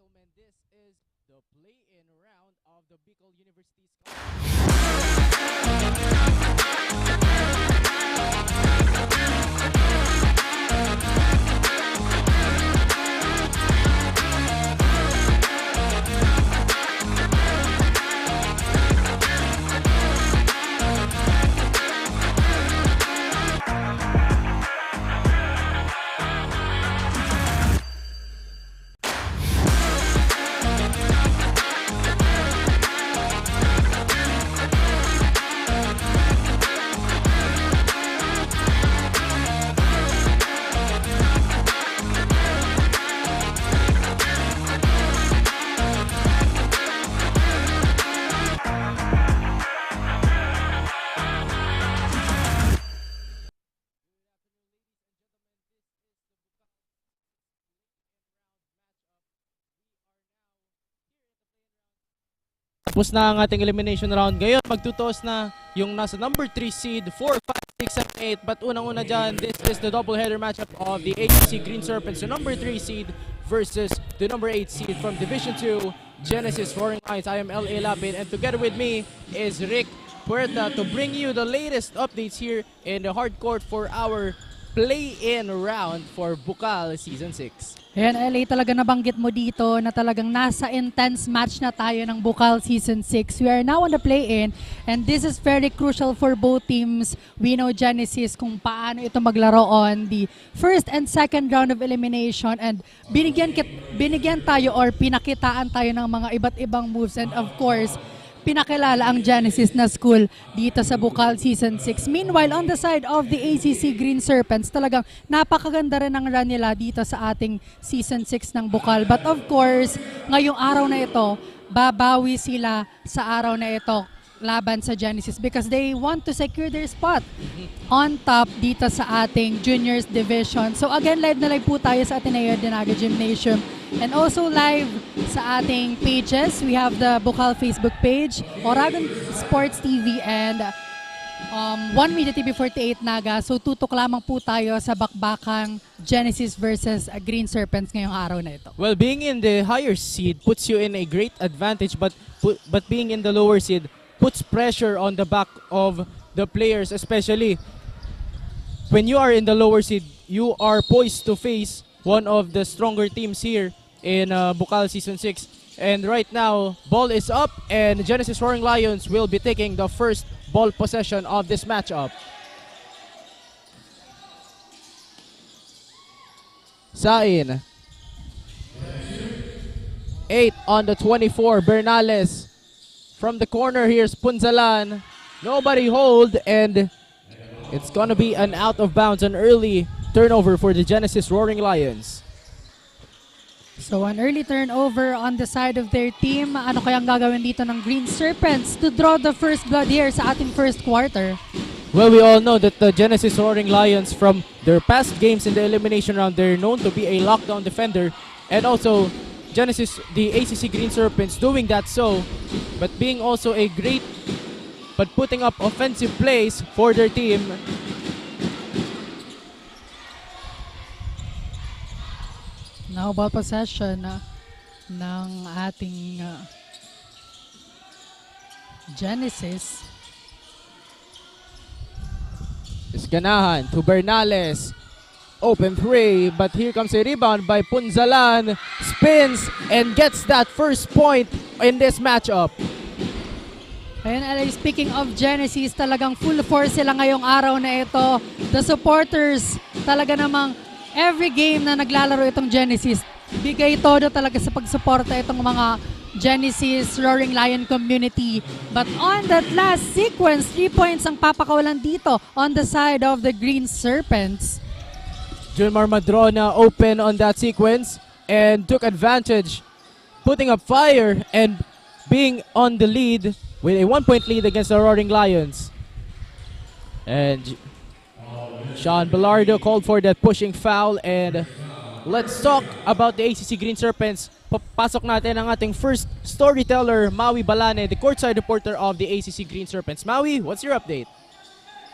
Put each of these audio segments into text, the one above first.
gentlemen, this is the play-in round of the Bucal University Tapos na ang ating elimination round. Ngayon, magtutos na yung nasa number 3 seed, 4, 5, 6, and 8. But unang-una dyan, this is the doubleheader matchup of the ACLC Green Serpents, the number 3 seed versus the number 8 seed from Division 2, Genesis Roaring Lions. I am L.A. Lapid, and together with me is Rick Puerta to bring you the latest updates here in the hard court for our play-in round for Bucal Season 6. Ayan, LA, talaga nabanggit mo dito na talagang nasa intense match na tayo ng Bucal Season 6. We are now on the play-in and this is very crucial for both teams. We know Genesis kung paano ito maglaro on the first and second round of elimination and binigyan tayo or pinakitaan tayo ng mga iba't ibang moves and of course, pinakilala ang Genesis na school dito sa Bucal Season 6. Meanwhile, on the side of the ACC Green Serpents, talagang napakaganda rin ang run nila dito sa ating Season 6 ng Bucal. But of course, ngayong araw na ito, babawi sila sa araw na ito laban sa Genesis because they want to secure their spot on top dito sa ating juniors division. So again, live na live po tayo sa Ateneo de Naga Gymnasium and also live sa ating pages. We have the Bucal Facebook page, Oragon Sports TV and One Media TV 48 Naga. So tutok lamang po tayo sa bakbakang Genesis versus Green Serpents ngayong araw na ito. Well, being in the higher seed puts you in a great advantage, but being in the lower seed puts pressure on the back of the players, especially when you are in the lower seed. You are poised to face one of the stronger teams here in Bucal Season 6. And right now, ball is up and Genesis Roaring Lions will be taking the first ball possession of this matchup. Sain. 8 on the 24, Bernales. From the corner, here's Punzalan. Nobody hold, and it's gonna be an out of bounds, an early turnover for the Genesis Roaring Lions. So an early turnover on the side of their team. Ano kayang gagawin dito ng Green Serpents to draw the first blood here sa ating first quarter? Well, we all know that the Genesis Roaring Lions, from their past games in the elimination round, they're known to be a lockdown defender, and also Genesis, the ACC Green Serpents, doing that so, but being also a great, but putting up offensive plays for their team. Now ball possession ng ating Genesis. Isganahan to Bernales. Open three, but here comes a rebound by Punzalan. Spins and gets that first point in this matchup. Ayun, speaking of Genesis, talagang full force sila ngayong araw na ito. The supporters, talaga namang every game na naglalaro itong Genesis, bigay todo talaga sa pagsuporta itong mga Genesis Roaring Lion community. But on that last sequence, 3 points ang papakawalan dito on the side of the Green Serpents. Junmar Madrona open on that sequence and took advantage, putting up fire and being on the lead with a 1-point lead against the Roaring Lions. And Sean Belardo called for that pushing foul, and let's talk about the ACC Green Serpents. Papasok natin ang ating first storyteller, Maui Balane, the courtside reporter of the ACC Green Serpents. Maui, what's your update?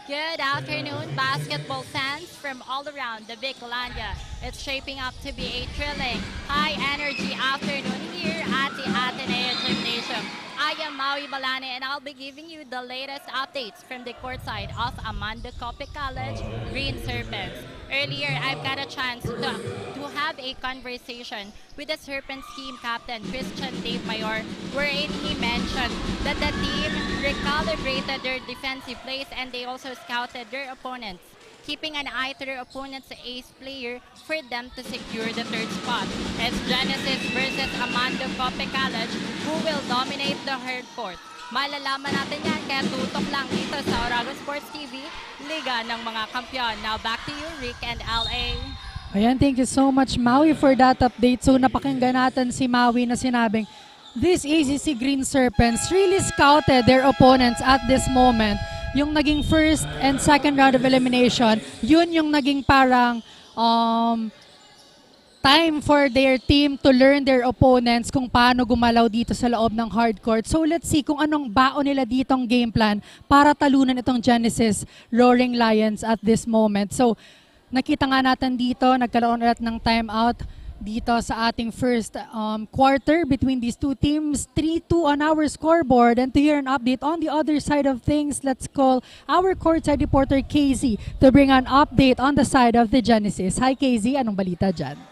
Good afternoon, basketball fans from all around the Bicolania. It's shaping up to be a thrilling, high-energy afternoon here at the Ateneo Gymnasium. I am Maui Balane and I'll be giving you the latest updates from the courtside of Amanda Cope College Green Serpents. Earlier, I've got a chance to have a conversation with the Serpents team captain, Christian Dave Mayor, wherein he mentioned that the team recalibrated their defensive plays and they also scouted their opponents, keeping an eye to their opponent's ace player for them to secure the third spot. It's Genesis versus Amanda Cope College who will dominate the hard court. Malalaman natin yan kaya tutok lang dito sa Oragon Sports TV, Liga ng mga Kampiyon. Now back to you, Rick and LA. Ayan, thank you so much, Maui, for that update. So napakinggan natin si Maui na sinabing, this ACC Green Serpents really scouted their opponents at this moment. Yung naging first and second round of elimination, yun yung naging parang time for their team to learn their opponents kung paano gumalaw dito sa loob ng hardcourt. So let's see kung anong baon nila ditong game plan para talunan itong Genesis Roaring Lions at this moment. So nakita nga natin dito, nagkaroon ulit ng timeout dito sa ating first quarter between these two teams. 3-2 on our scoreboard. And to hear an update on the other side of things, let's call our courtside reporter KZ to bring an update on the side of the Genesis. Hi KZ, anong balita dyan?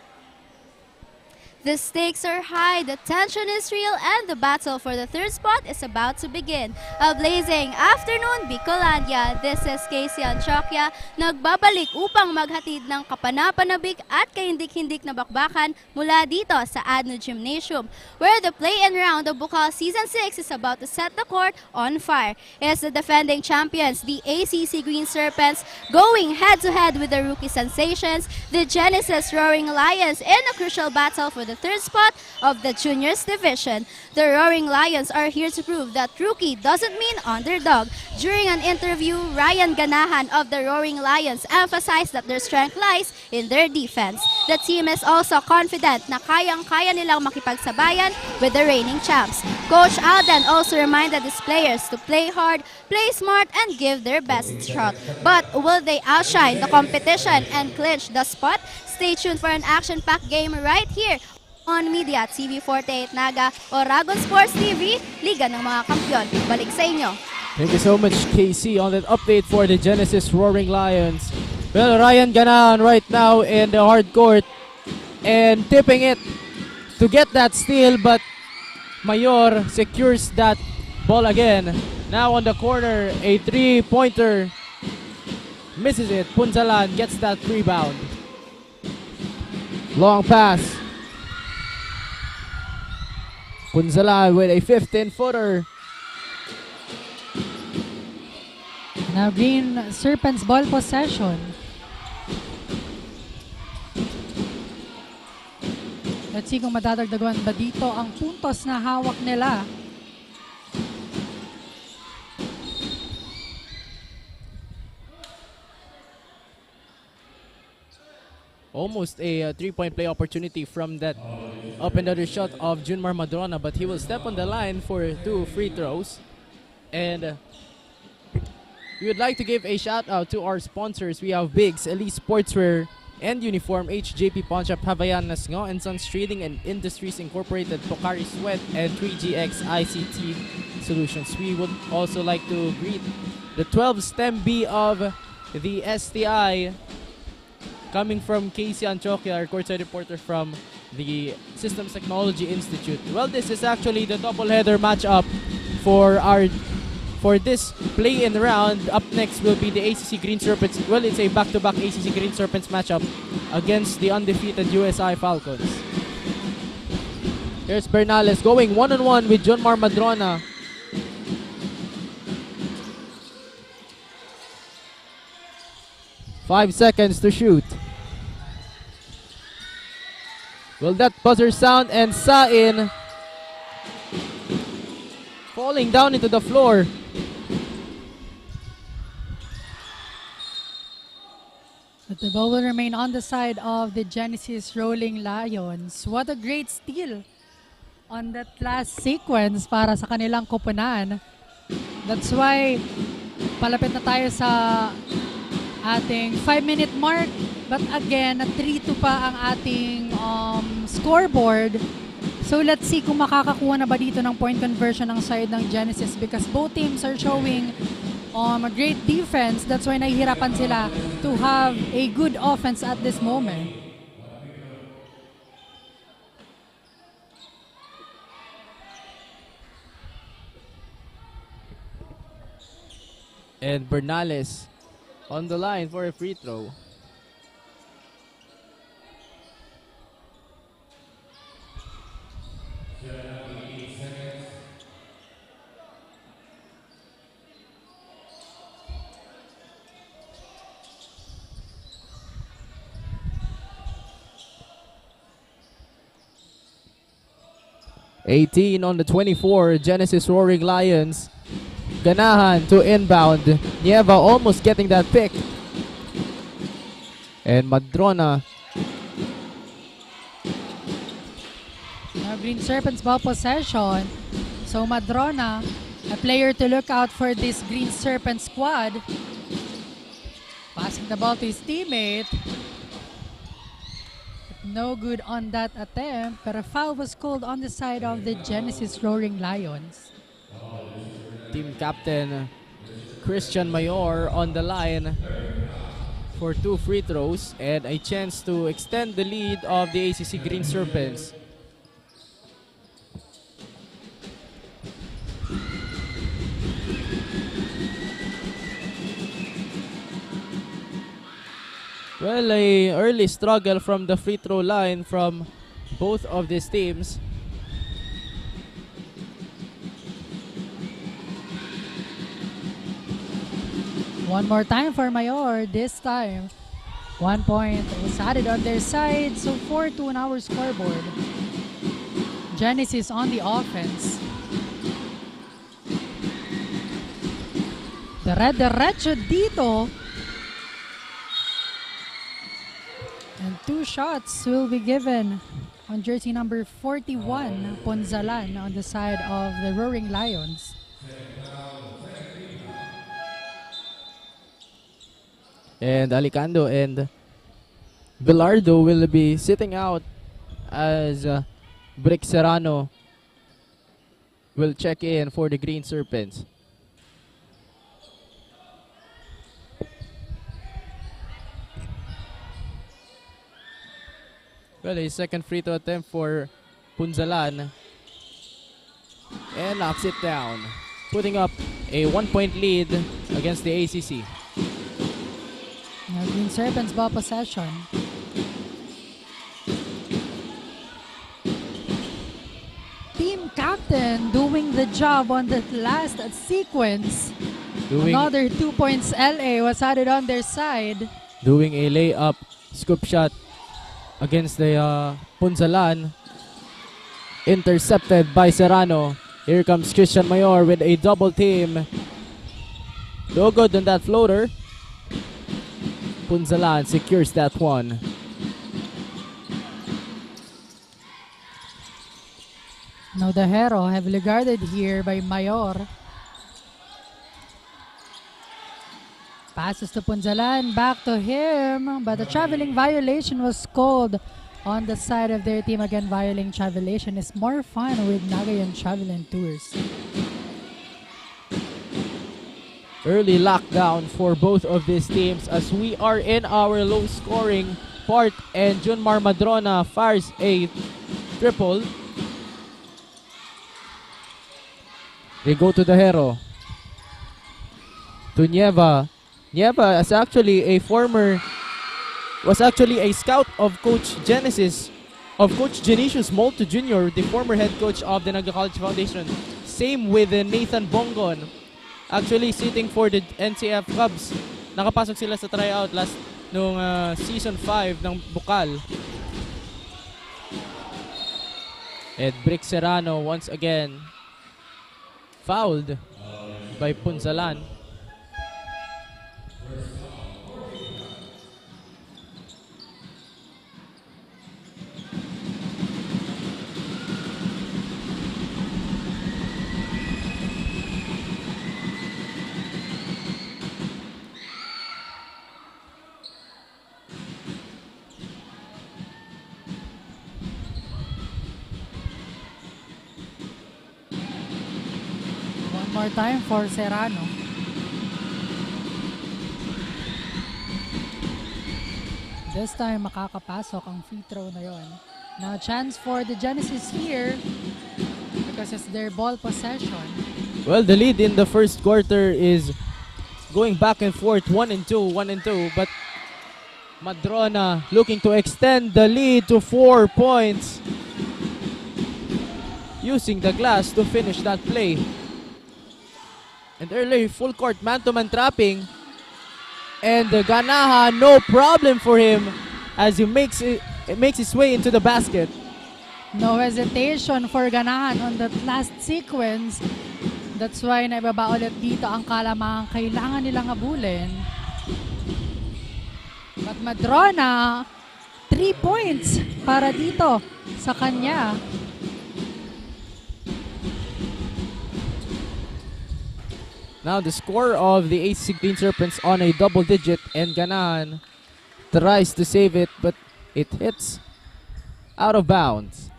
The stakes are high, the tension is real, and the battle for the third spot is about to begin. A blazing afternoon, Bicolania. This is Casey Antioquia, nagbabalik upang maghatid ng kapanapanabik at kahindik-hindik na bakbakan mula dito sa ADNU Gymnasium, where the play-in round of Bucal Season 6 is about to set the court on fire. It's the defending champions, the ACC Green Serpents, going head-to-head with the rookie sensations, the Genesis Roaring Lions, in a crucial battle for the third spot of the juniors division. The Roaring Lions are here to prove that rookie doesn't mean underdog. During an interview, Ryan Ganahan of the Roaring Lions emphasized that their strength lies in their defense. The team is also confident na kayang-kaya nilang makipagsabayan with the reigning champs. Coach Alden also reminded his players to play hard, play smart, and give their best shot. But will they outshine the competition and clinch the spot? Stay tuned for an action-packed game right here on Media TV 48 Naga, Oragon Sports TV, Liga ng mga Kampiyon. Balik sa inyo. Thank you so much, KC, on that update for the Genesis Roaring Lions. Well, Ryan Ganan right now in the hard court and tipping it to get that steal, but Mayor secures that ball again. Now on the corner, a three-pointer. Misses it. Punzalan gets that rebound. Long pass. Punzalan with a 15-footer. Now Green Serpents ball possession. Let's see kung madadagdagan ba dito ang puntos na hawak nila. Almost a three-point play opportunity from that up and under shot of Junmar Madrona, but he will step on the line for two free throws. And we would like to give a shout out to our sponsors. We have Bigs, Elite Sportswear and Uniform, HJP Pawnshop, Havaianas Ngo and Sons Trading and Industries Incorporated, Pocari Sweat, and 3GX ICT Solutions. We would also like to greet the 12 STEM B of the STI, coming from Casey Antioquia, our courtside reporter from the Systems Technology Institute. Well, this is actually the doubleheader matchup for this play-in round. Up next will be the ACC Green Serpents. Well, it's a back-to-back ACC Green Serpents matchup against the undefeated USI Falcons. Here's Bernales going one-on-one with Junmar Madrona. Five seconds to shoot. Will that buzzer sound? And Sain falling down into the floor. But the ball will remain on the side of the Genesis Rolling Lions. What a great steal on that last sequence para sa kanilang koponan. That's why Palapit na tayo sa ating 5-minute mark. But again, 3-2 pa ang ating scoreboard. So let's see kung makakakuha na ba dito ng point conversion ng side ng Genesis because both teams are showing a great defense. That's why nahihirapan sila to have a good offense at this moment. And Bernales on the line for a free throw. (18 on the 24), Genesis Roaring Lions. Ganahan to inbound. Nieva almost getting that pick. And Madrona. Now Green Serpents ball possession. So Madrona, a player to look out for this Green Serpent squad. Passing the ball to his teammate. No good on that attempt, but a foul was called on the side of the Genesis Roaring Lions. Team captain Christian Mayor on the line for 2 free throws and a chance to extend the lead of the ACC Green Serpents. Well, a early struggle from the free throw line from both of these teams. One more time for Mayor. This time, 1 point was added on their side. So 4-2 on our scoreboard. Genesis on the offense. Diretso dito. And 2 shots will be given on jersey number 41, Ponzalan, on the side of the Roaring Lions. And Alicando and Bilardo will be sitting out as Brick Serrano will check in for the Green Serpents. Well, a second free throw attempt for Punzalan. And knocks it down, putting up a 1-point lead against the ACC. Now Green Serpents ball possession. Team captain doing the job on that last sequence. Another 2 points LA was added on their side. Doing a layup scoop shot against the Punzalan. Intercepted by Serrano. Here comes Christian Mayor with a double team. No good on that floater. Punzalan secures that one. Now the Hero heavily guarded here by Mayor. Passes to Punzalan, back to him, but a traveling violation was called on the side of their team. Again, violating travelation is more fun with Naga and Traveling Tours. Early lockdown for both of these teams as we are in our low scoring part and Junmar Madrona fires a triple. They go to the Hero. To Nieva. Nieva is actually was actually a scout of Coach Genesis, of Coach Genesius Molto Jr., the former head coach of the Naga College Foundation. Same with Nathan Bongon. Actually sitting for the NCF Cubs. Nakapasok sila sa tryout last nung season 5 ng Bucal. And Brick Serrano once again fouled by Punzalan. One more time for Serrano. This time, makakapasok ang free throw na yon. Now, chance for the Genesis here because it's their ball possession. Well, the lead in the first quarter is going back and forth, 1 and 2, but Madrona looking to extend the lead to 4 points, using the glass to finish that play. And early full court man-to-man trapping, and Ganaha, no problem for him as he makes his way into the basket. No hesitation for Ganahan on that last sequence. That's why naibaba ulit dito ang kalamangan kailangan nilang habulin. But Madrona, 3 points para dito sa kanya. Now the score of the ACC Green Serpents on a double digit, and Ganahan tries to save it, but it hits out of bounds.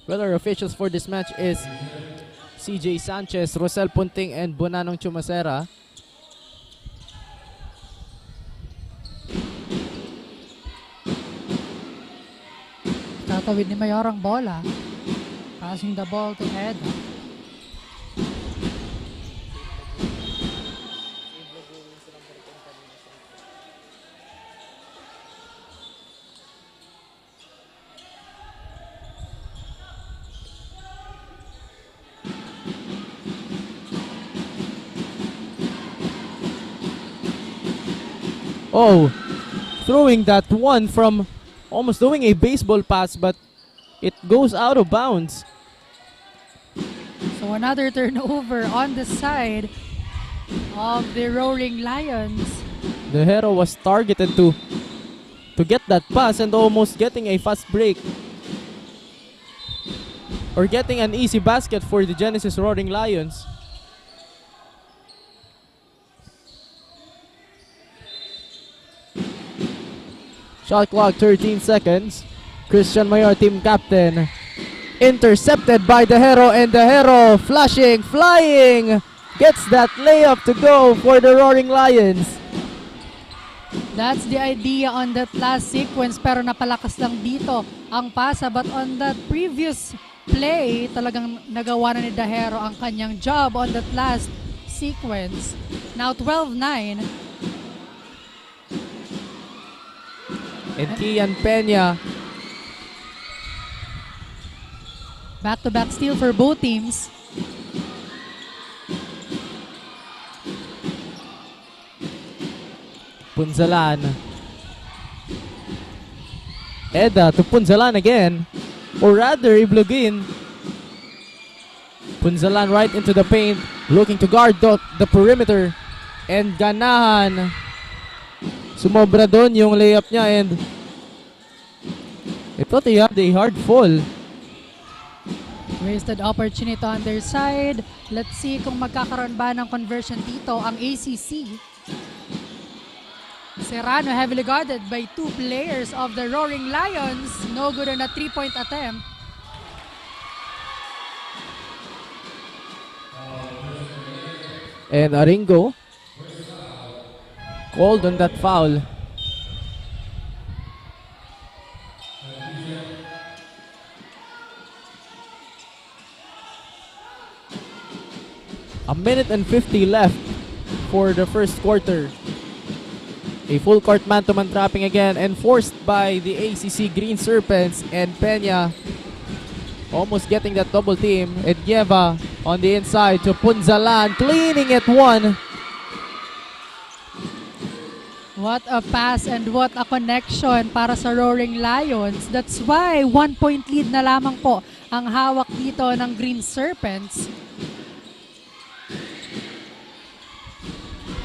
Well, our officials for this match is CJ Sanchez, Rosel Punting, and Bonanong Chumacera. Tatawid ni Mayor ang bola. Passing the ball to Eda. Oh, throwing that one from almost doing a baseball pass, but it goes out of bounds. So another turnover on the side of the Roaring Lions. The hero was targeted to get that pass and almost getting a fast break, or getting an easy basket for the Genesis Roaring Lions. Shot clock 13 seconds. Christian Mayor, team captain, intercepted by the hero, and the hero flashing, flying, gets that layup to go for the Roaring Lions. That's the idea on that last sequence, pero napalakas lang dito ang pasa. But on that previous play, talagang nagawa na ni Dahero ang kanyang job on that last sequence. Now 12-9. And Kian Peña, Back-to-back steal for both teams. Punzalan. Eda to Punzalan again, or rather Iblugin. Punzalan right into the paint, looking to guard the perimeter, and Ganahan, sumobra doon yung layup niya, and I thought he had a hard fall. Wasted opportunity on their side. Let's see kung magkakaroon ba ng conversion dito ang ACC. Serrano heavily guarded by two players of the Roaring Lions. No good on a 3-point attempt. And Aringo called on that foul. A minute and 50 left for the first quarter. A full court man-to-man trapping again, enforced by the ACC Green Serpents, and Peña almost getting that double team. And Nieva on the inside to Punzalan, cleaning it one. What a pass and what a connection para sa Roaring Lions. That's why 1-point lead na lamang po ang hawak dito ng Green Serpents.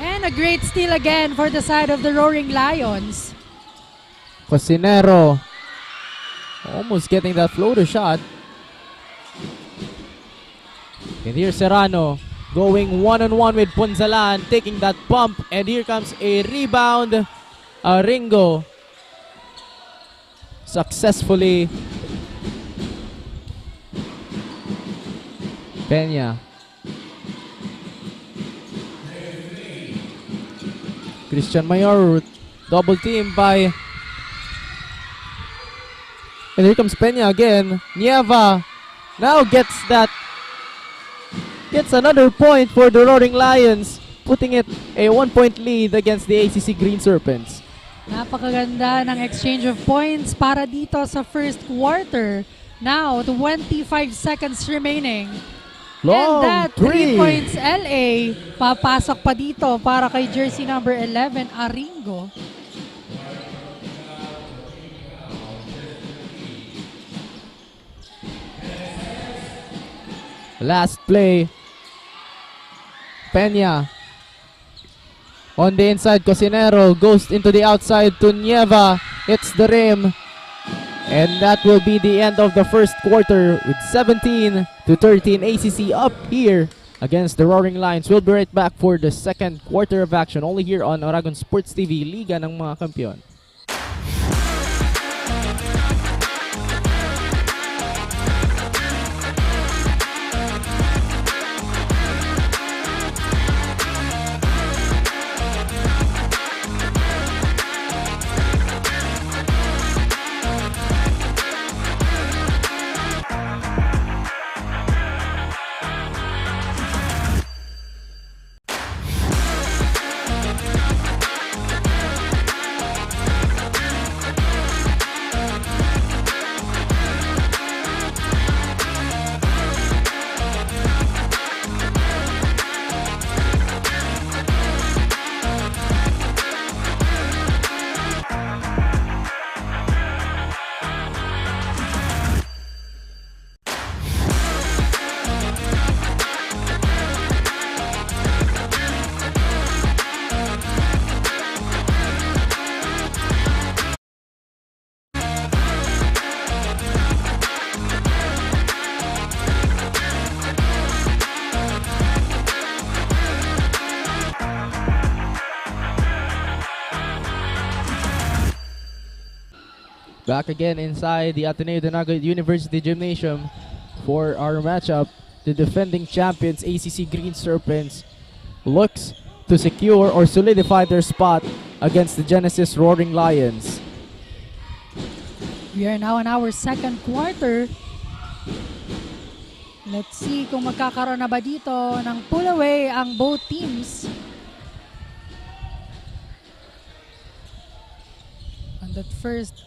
And a great steal again for the side of the Roaring Lions. Cosinero almost getting that floater shot. And here's Serrano going one-on-one with Punzalan, taking that bump, and here comes a rebound. Ringo successfully Peña. Christian Mayor, double team by... And here comes Peña again. Nieva now gets another point for the Roaring Lions, putting it a 1-point lead against the ACC Green Serpents. Napakaganda ng exchange of points para dito sa first quarter. Now, 25 seconds remaining. Long And that 3 three. points LA, papasok pa dito para kay jersey number 11, Aringo. Last play. Peña. On the inside, Cosinero goes into the outside to Nieva. It's the rim. And that will be the end of the first quarter with 17-13 ACC up here against the Roaring Lions. We'll be right back for the second quarter of action only here on Oragon Sports TV, Liga ng mga Kampiyon. Back again inside the Ateneo de Naga University Gymnasium for our matchup. The defending champions ACC Green Serpents looks to secure or solidify their spot against the Genesis Roaring Lions. We are now in our second quarter. Let's see kung magkakaroon na ba dito ng pull away ang both teams. On that first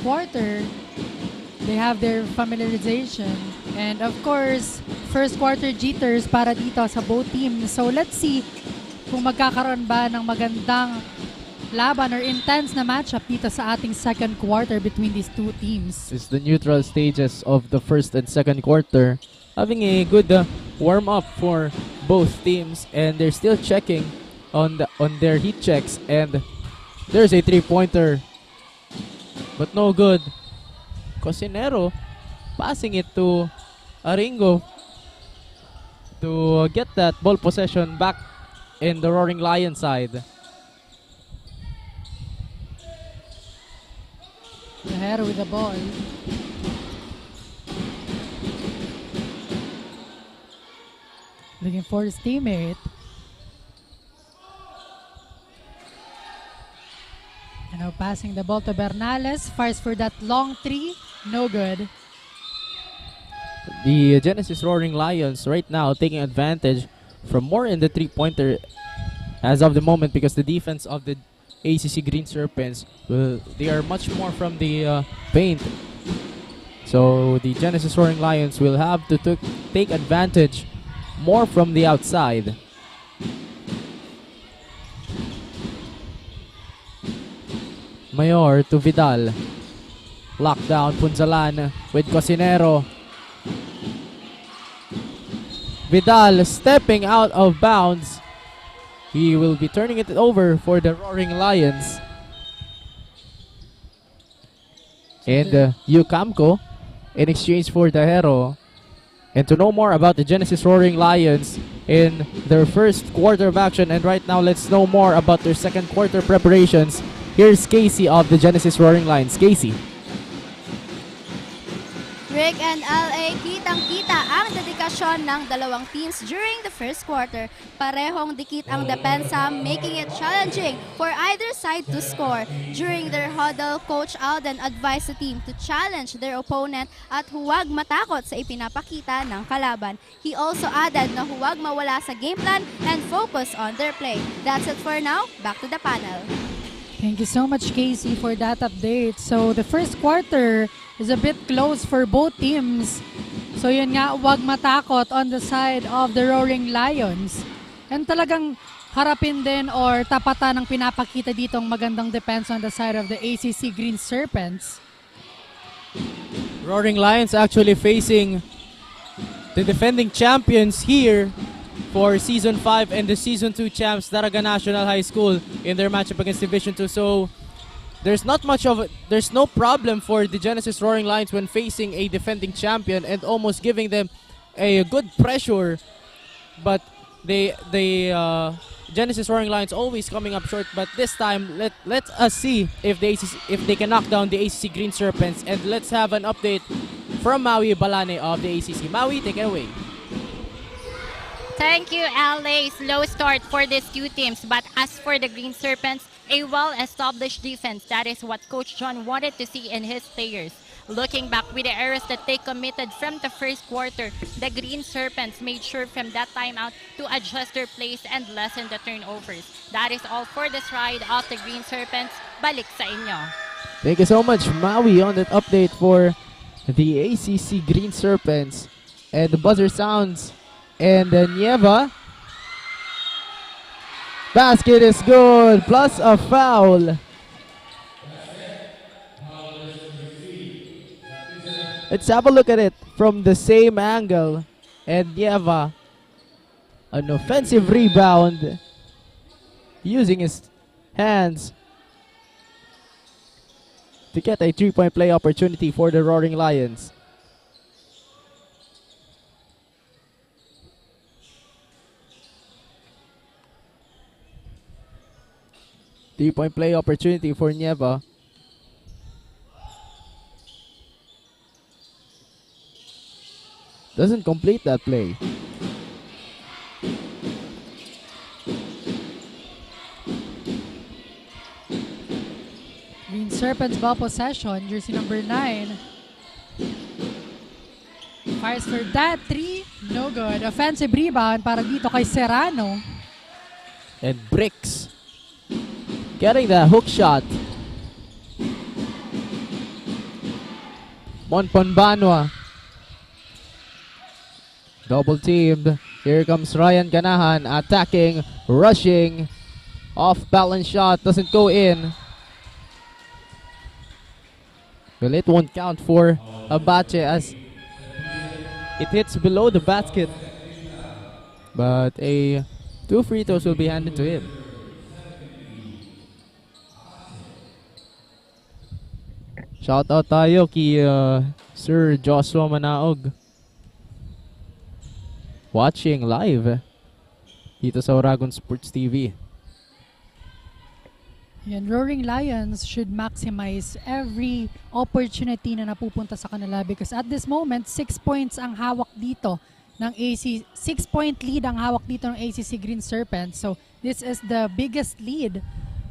quarter, they have their familiarization. And of course, first quarter jitters para dito sa both teams. So let's see kung magkakaroon ba ng magandang laban or intense na matchup dito sa ating second quarter between these two teams. It's the neutral stages of the first and second quarter, having a good warm-up for both teams, and they're still checking on their heat checks, and there's a three-pointer, but no good. Cosinero passing it to Aringo to get that ball possession back in the Roaring Lion side. Ahead with the ball. Looking for his teammate. And now passing the ball to Bernales. Fires for that long three. No good. The Genesis Roaring Lions right now taking advantage from more in the three-pointer as of the moment, because the defense of the ACC Green Serpents, they are much more from the paint. So the Genesis Roaring Lions will have to take advantage more from the outside. Mayor to Vidal. Lockdown, Punzalan with Cosinero. Vidal stepping out of bounds. He will be turning it over for the Roaring Lions. And Yucamco in exchange for the Hero. And to know more about the Genesis Roaring Lions in their first quarter of action, and right now let's know more about their second quarter preparations. Here's Casey of the Genesis Roaring Lions. Casey. Brick and LA, kitang-kita ang dedikasyon ng dalawang teams during the first quarter. Parehong dikit ang depensa, making it challenging for either side to score. During their huddle, Coach Alden advised the team to challenge their opponent at huwag matakot sa ipinapakita ng kalaban. He also added na huwag mawala sa game plan and focus on their play. That's it for now. Back to the panel. Thank you so much, Casey, for that update. So, the first quarter is a bit close for both teams. So, yun nga, huwag matakot on the side of the Roaring Lions. And talagang harapin din or tapatan ng pinapakita dito ang magandang defense on the side of the ACC Green Serpents. Roaring Lions actually facing the defending champions here for Season 5 and the Season 2 champs, Naga National High School, in their matchup against Division 2. So there's no problem for the Genesis Roaring Lions when facing a defending champion and almost giving them a good pressure. But the Genesis Roaring Lions always coming up short. But this time, let us see if they can knock down the ACC Green Serpents. And let's have an update from Maui Balane of the ACC. Maui, take it away. Thank you, LA. Slow start for these two teams, but as for the Green Serpents, a well-established defense. That is what Coach John wanted to see in his players. Looking back with the errors that they committed from the first quarter, the Green Serpents made sure from that timeout to adjust their plays and lessen the turnovers. That is all for this ride of the Green Serpents. Balik sa inyo. Thank you so much, Maui, on that update for the ACC Green Serpents. And the buzzer sounds. And Nieva. Basket is good, plus a foul. Let's have a look at it from the same angle. And Nieva, an offensive rebound, using his hands to get a 3-point play opportunity for the Roaring Lions. Three-point play opportunity for Nieva. Doesn't complete that play. Green Serpents ball possession, jersey number 9. Fires for that 3, no good. Offensive rebound para dito kay Serrano. And Bricks getting the hook shot. Monponbanwa. Double teamed. Here comes Ryan Ganahan attacking, rushing. Off balance shot, doesn't go in. Well, it won't count for Abache as it hits below the basket. But 2 free throws will be handed to him. Shoutout tayo kay Sir Joshua Manaog. Watching live dito sa Oragon Sports TV. Yan, Roaring Lions should maximize every opportunity na napupunta sa kanila because at this moment, 6 points ang hawak dito ng 6-point lead ang hawak dito ng ACC Green Serpents. So this is the biggest lead,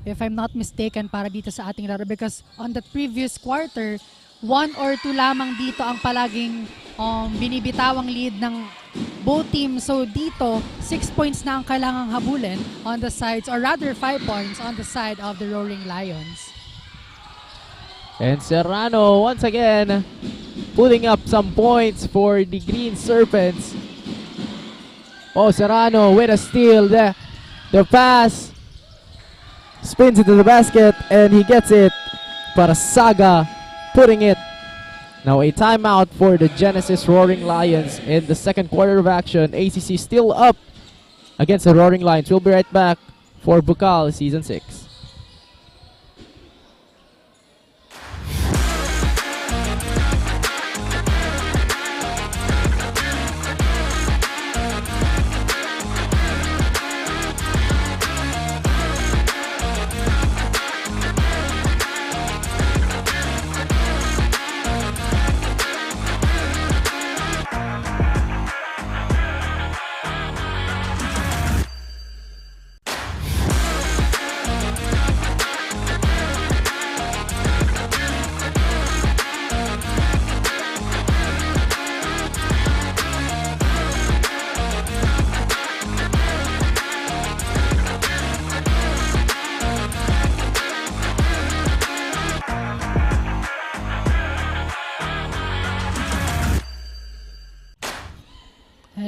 if I'm not mistaken, para dito sa ating laro because on the previous quarter, 1 or 2 lamang dito ang palaging binibitawang lead ng both teams. So dito, 6 points na ang kailangang habulin on the sides, or rather 5 points on the side of the Roaring Lions. And Serrano once again putting up some points for the Green Serpents. Oh, Serrano with a steal. The pass spins into the basket and he gets it. Para Saga putting it. Now a timeout for the Genesis Roaring Lions in the second quarter of action. ACC still up against the Roaring Lions. We'll be right back for Bucal Season 6.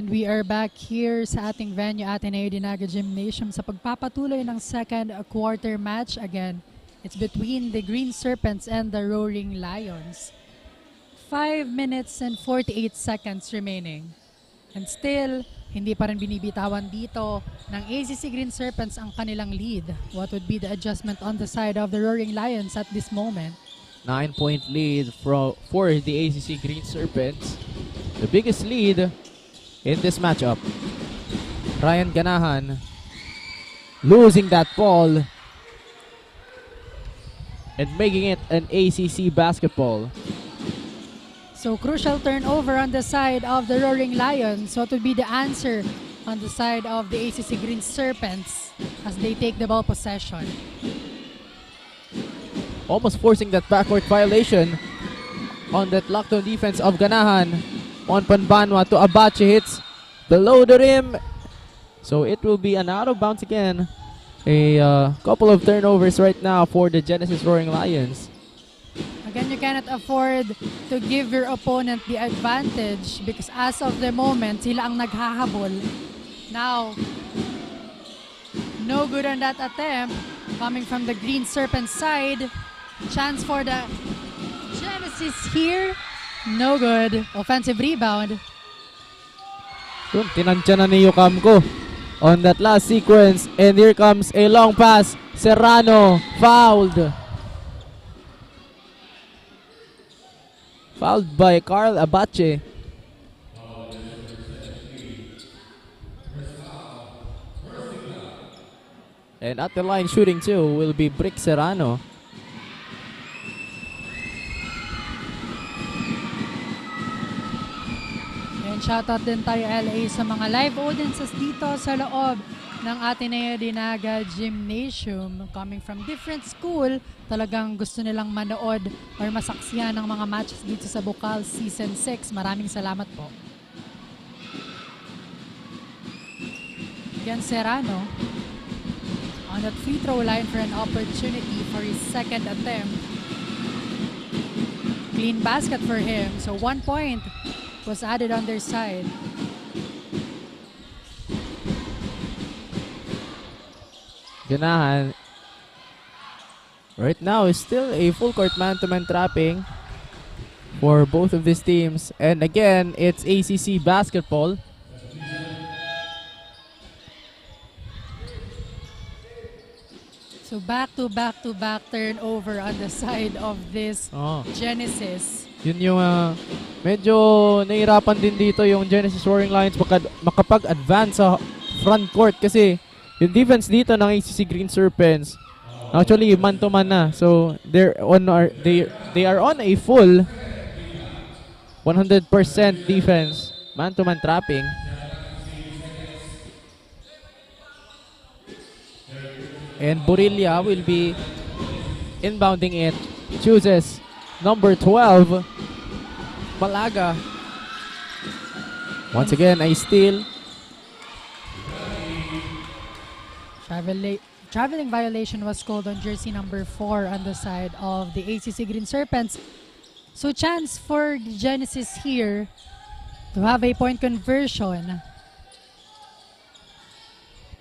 And we are back here sa ating venue, Ateneo de Naga Gymnasium, sa pagpapatuloy ng second quarter match. Again, it's between the Green Serpents and the Roaring Lions. 5 minutes and 48 seconds remaining. And still, hindi pa rin binibitawan dito ng ACC Green Serpents ang kanilang lead. What would be the adjustment on the side of the Roaring Lions at this moment? 9-point lead for the ACC Green Serpents. The biggest lead in this matchup. Ryan Ganahan losing that ball and making it an ACC basketball. So crucial turnover on the side of the Roaring Lions. What would be the answer on the side of the ACC Green Serpents as they take the ball possession? Almost forcing that backcourt violation on that lockdown defense of Ganahan. On Panbanwa to Abache, hits below the rim. So it will be an out of bounds again. A couple of turnovers right now for the Genesis Roaring Lions. Again, you cannot afford to give your opponent the advantage because as of the moment, sila ang naghahabol. Now, no good on that attempt. Coming from the Green Serpent side. Chance for the Genesis here. No good. Offensive rebound. Yun, tinansya na ni Yukamko on that last sequence. And here comes a long pass. Serrano fouled. Fouled by Carl Abache. And at the line shooting too will be Brick Serrano. And shoutout din tayo LA sa mga live audiences dito sa loob ng Ateneo de Naga Gymnasium. Coming from different school, talagang gusto nilang manood or masaksihan ng mga matches dito sa Bucal Season 6. Maraming salamat po. Again, Serrano on that free throw line for an opportunity for his second attempt. Clean basket for him. So 1 point was added on their side. Ganahan right now is still a full court man-to-man trapping for both of these teams. And again, it's ACC basketball. So back-to-back turnover on the side of this Genesis. Yun yung medyo nahirapan din dito yung Genesis Roaring Lions makapag-advance sa front court kasi yung defense dito ng ACC Green Serpents actually man-to-man na. So they are on a full 100% defense, man-to-man trapping. And Borilla will be inbounding it. Chooses number 12, Malaga. Once again, a steal. Traveling violation was called on jersey number 4 on the side of the ACC Green Serpents. So chance for the Genesis here to have a point conversion.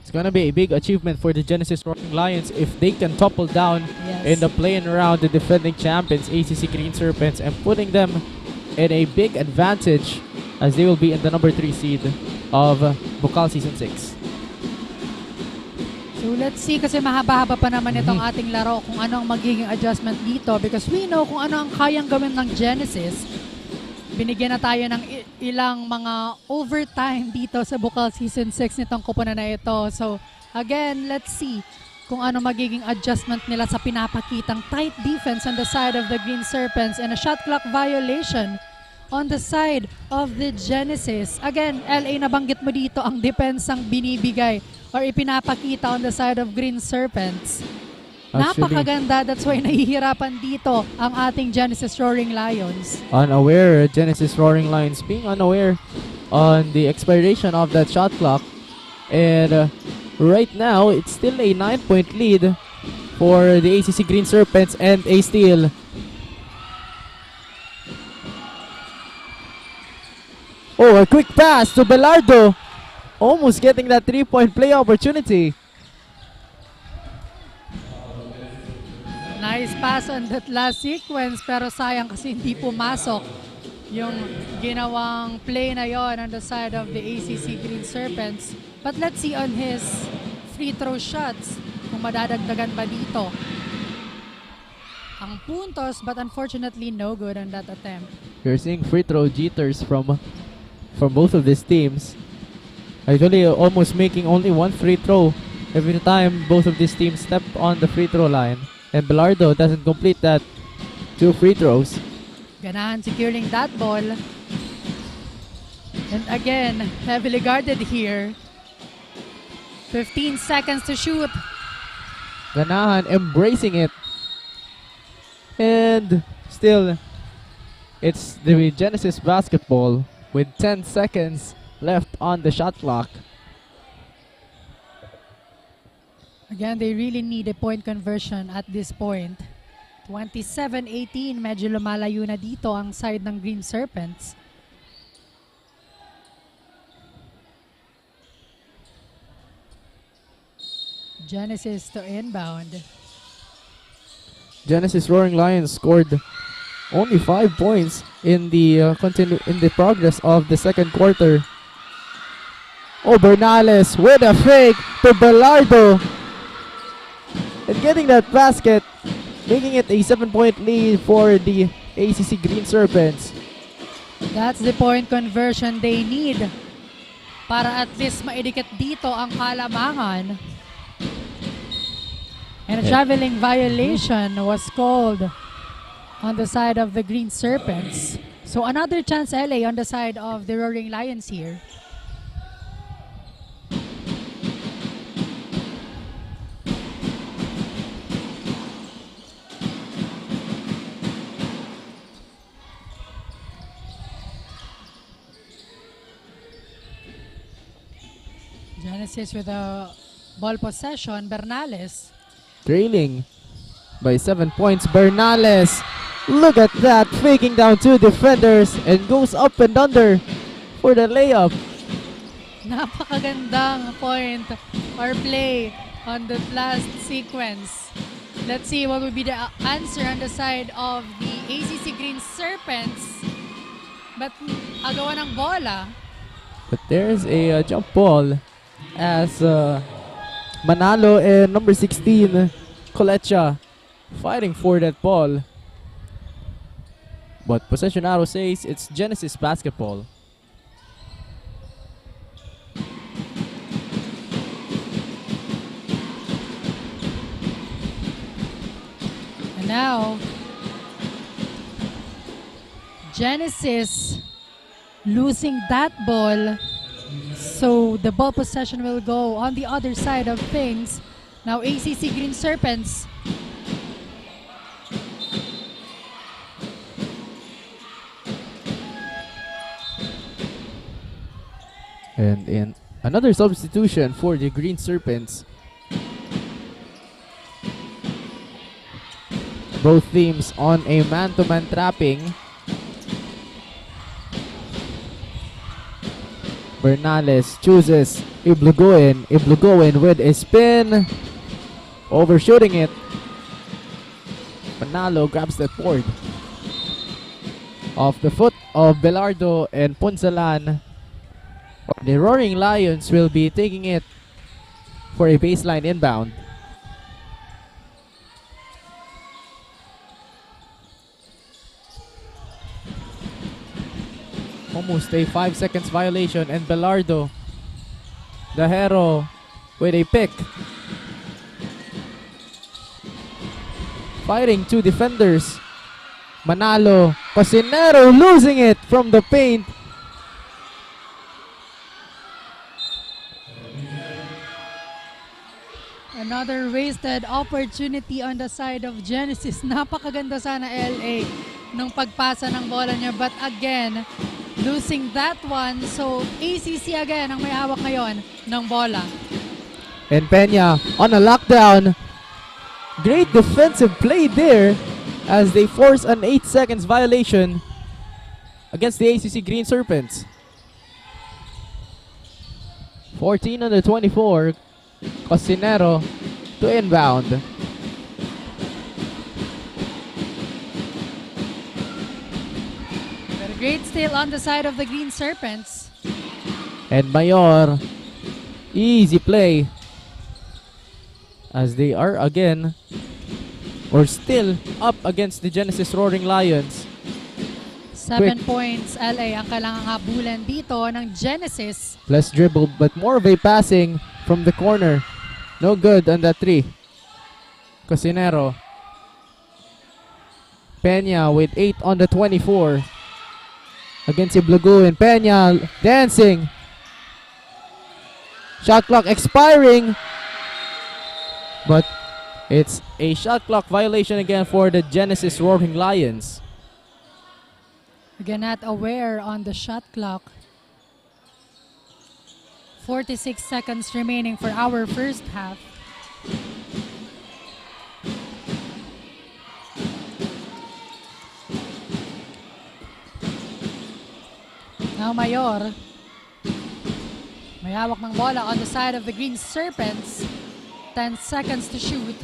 It's gonna be a big achievement for the Genesis Roaring Lions if they can topple down in the play-in round the defending champions ACC Green Serpents and putting them in a big advantage as they will be in the number 3 seed of Bucal Season 6. So let's see kasi mahaba-haba pa naman itong ating laro kung ano ang magiging adjustment dito because we know kung ano ang kayang gawin ng Genesis. Binigyan na tayo ng ilang mga overtime dito sa Bucal Season 6 nitong kupunan na ito. So again, let's see kung ano magiging adjustment nila sa pinapakitang tight defense on the side of the Green Serpents and a shot clock violation on the side of the Genesis. Again, LA, nabanggit mo dito ang depensang binibigay or ipinapakita on the side of Green Serpents. Napakaganda. That's why nahihirapan dito ang ating Genesis Roaring Lions. Unaware, Genesis Roaring Lions being unaware on the expiration of that shot clock. And right now, it's still a 9-point lead for the ACC Green Serpents and a steal. Oh, a quick pass to Belardo. Almost getting that 3-point play opportunity. Nice pass on that last sequence, pero sayang kasi hindi pumasok yung ginawang play na yon on the side of the ACC Green Serpents. But let's see on his free throw shots kung madadagdagan ba dito ang puntos, but unfortunately no good on that attempt. You're seeing free throw jitters from both of these teams. Actually, almost making only one free throw every time both of these teams step on the free throw line. And Belardo doesn't complete that 2 free throws. Ganahan securing that ball. And again, heavily guarded here. 15 seconds to shoot. Ganahan embracing it. And still, it's the Genesis basketball with 10 seconds left on the shot clock. Again, they really need a point conversion at this point. 27-18, medyo lumalayo na dito ang side ng Green Serpents. Genesis to inbound. Genesis Roaring Lions scored only 5 points in the progress of the second quarter. Oh, Bernales with a fake to Belardo. And getting that basket, making it a 7-point lead for the ACC Green Serpents. That's the point conversion they need para at least maidikit dito ang kalamangan. And a traveling violation was called on the side of the Green Serpents. So another chance LA on the side of the Roaring Lions here. Genesis with a ball possession. Bernales. Trailing by 7 points. Bernales. Look at that. Faking down 2 defenders and goes up and under for the layup. Napakagandang point or play on the last sequence. Let's see what will be the answer on the side of the ACC Green Serpents. But agawan ng bola. But there's a jump ball as Manalo and number 16, Colecha, fighting for that ball. But possession arrow says it's Genesis basketball. And now, Genesis losing that ball. So the ball possession will go on the other side of things. Now ACC Green Serpents. And in another substitution for the Green Serpents. Both teams on a man-to-man trapping. Bernales chooses Iblugoen. Iblugoen with a spin. Overshooting it. Manalo grabs that board. Off the foot of Belardo and Punsalan. The Roaring Lions will be taking it for a baseline inbound. Almost a 5 seconds violation, and Belardo, the hero, with a pick. Fighting 2 defenders. Manalo, Cosinero losing it from the paint. Another wasted opportunity on the side of Genesis. Napakaganda sana LA nung pagpasa ng bola niya, but again, losing that one. So ACC again ang may hawak ngayon ng bola. And Peña on a lockdown. Great defensive play there as they force an 8 seconds violation against the ACC Green Serpents. 14 on the 24. Cosinero to inbound. But a great steal on the side of the Green Serpents. And Mayor, easy play as they are again or still up against the Genesis Roaring Lions. 7 points LA ang kailangang habulan dito ng Genesis. Plus dribble but more of a passing from the corner. No good on that 3. Cosinero. Peña with 8 on the 24. Against si Blagoon. Peña dancing. Shot clock expiring. But it's a shot clock violation again for the Genesis Roaring Lions. Again, not aware on the shot clock. 46 seconds remaining for our first half. Now Mayor. May hawak ng bola on the side of the Green Serpents. 10 seconds to shoot.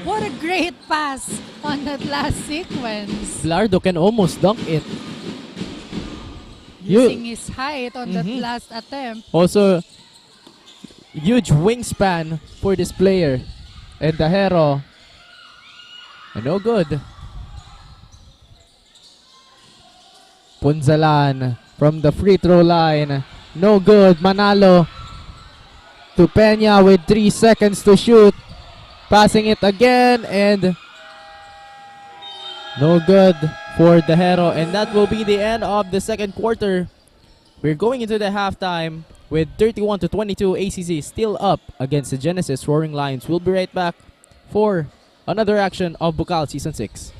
What a great pass on that last sequence. Bilardo can almost dunk it. Using his height on that last attempt. Also, huge wingspan for this player. And Dahero, no good. Punzalan from the free throw line. No good. Manalo to Peña with 3 seconds to shoot. Passing it again and no good for Dahero. And that will be the end of the second quarter. We're going into the halftime with 31-22. ACC still up against the Genesis Roaring Lions. We'll be right back for another action of Bucal Season 6.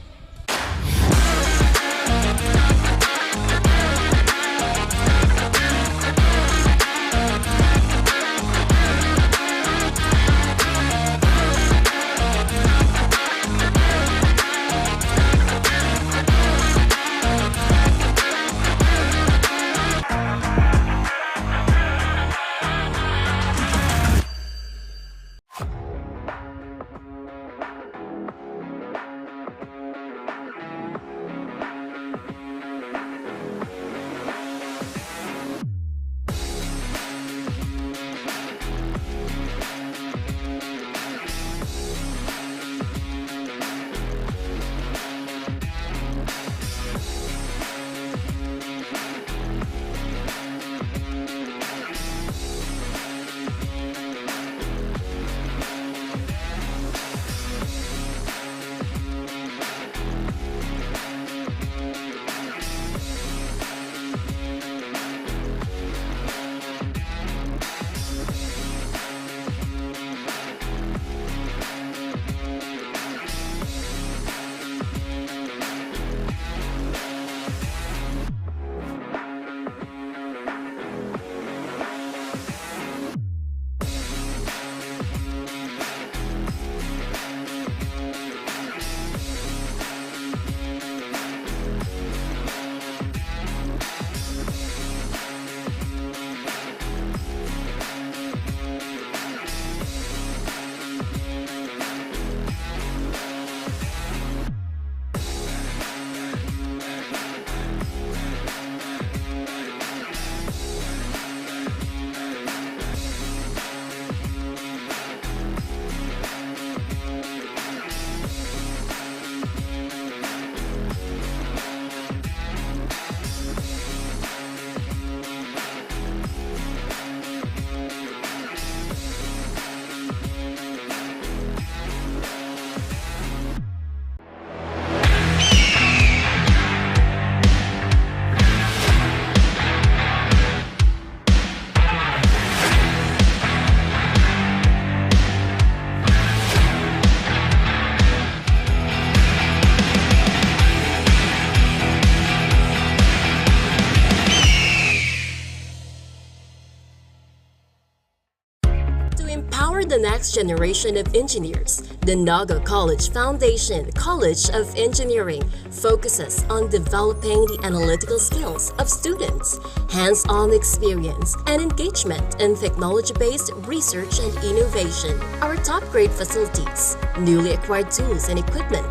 the next generation of engineers, the Naga College Foundation College of Engineering focuses on developing the analytical skills of students, hands-on experience, and engagement in technology-based research and innovation. Our top-grade facilities, newly acquired tools and equipment,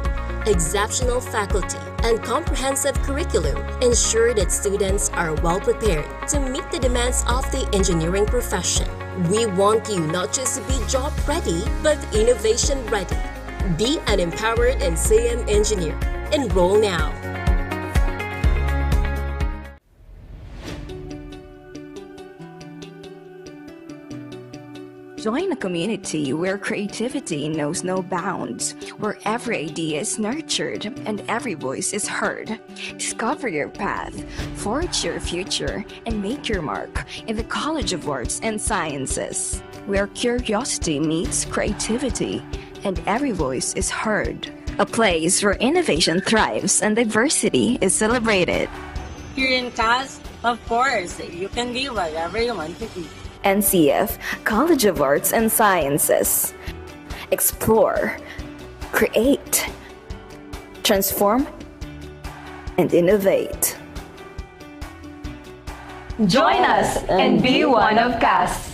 exceptional faculty, and comprehensive curriculum ensure that students are well prepared to meet the demands of the engineering profession. We want you not just to be job ready, but innovation ready. Be an empowered NCM engineer. Enroll now. Join a community where creativity knows no bounds, where every idea is nurtured and every voice is heard. Discover your path, forge your future, and make your mark in the College of Arts and Sciences, where curiosity meets creativity and every voice is heard. A place where innovation thrives and diversity is celebrated. Here in CAS, of course, you can be whatever you want to be. NCF College of Arts and Sciences. Explore, create, transform, and innovate. Join us and be one of CAS.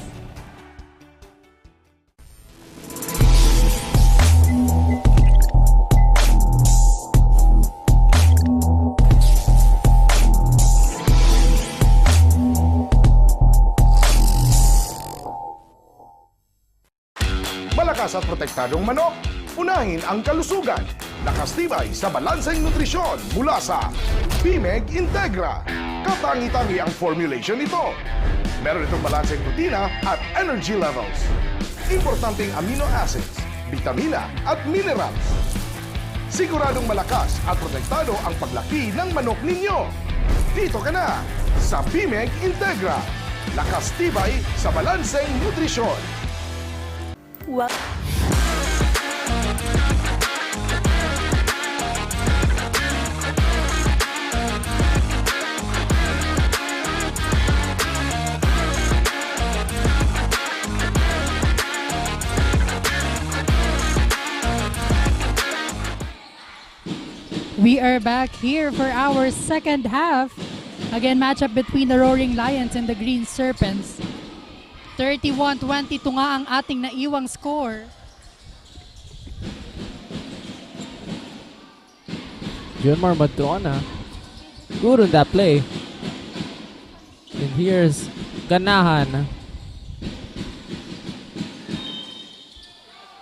Malakas at protektadong manok, unahin ang kalusugan. Nakastibay sa balanseng nutrisyon mula sa BMEG Integra. Katangi-tangi ang formulation nito. Meron itong balanseng protina at energy levels. Importanteng amino acids, vitamina at minerals. Siguradong malakas at protektado ang paglaki ng manok ninyo. Dito ka na sa BMEG Integra. Nakastibay sa balanseng nutrisyon. We are back here for our second half. Again, matchup between the Roaring Lions and the Green Serpents. 31-22 nga ang ating naiwang score. Junmar Madrona. Good on that play. And here's Ganahan.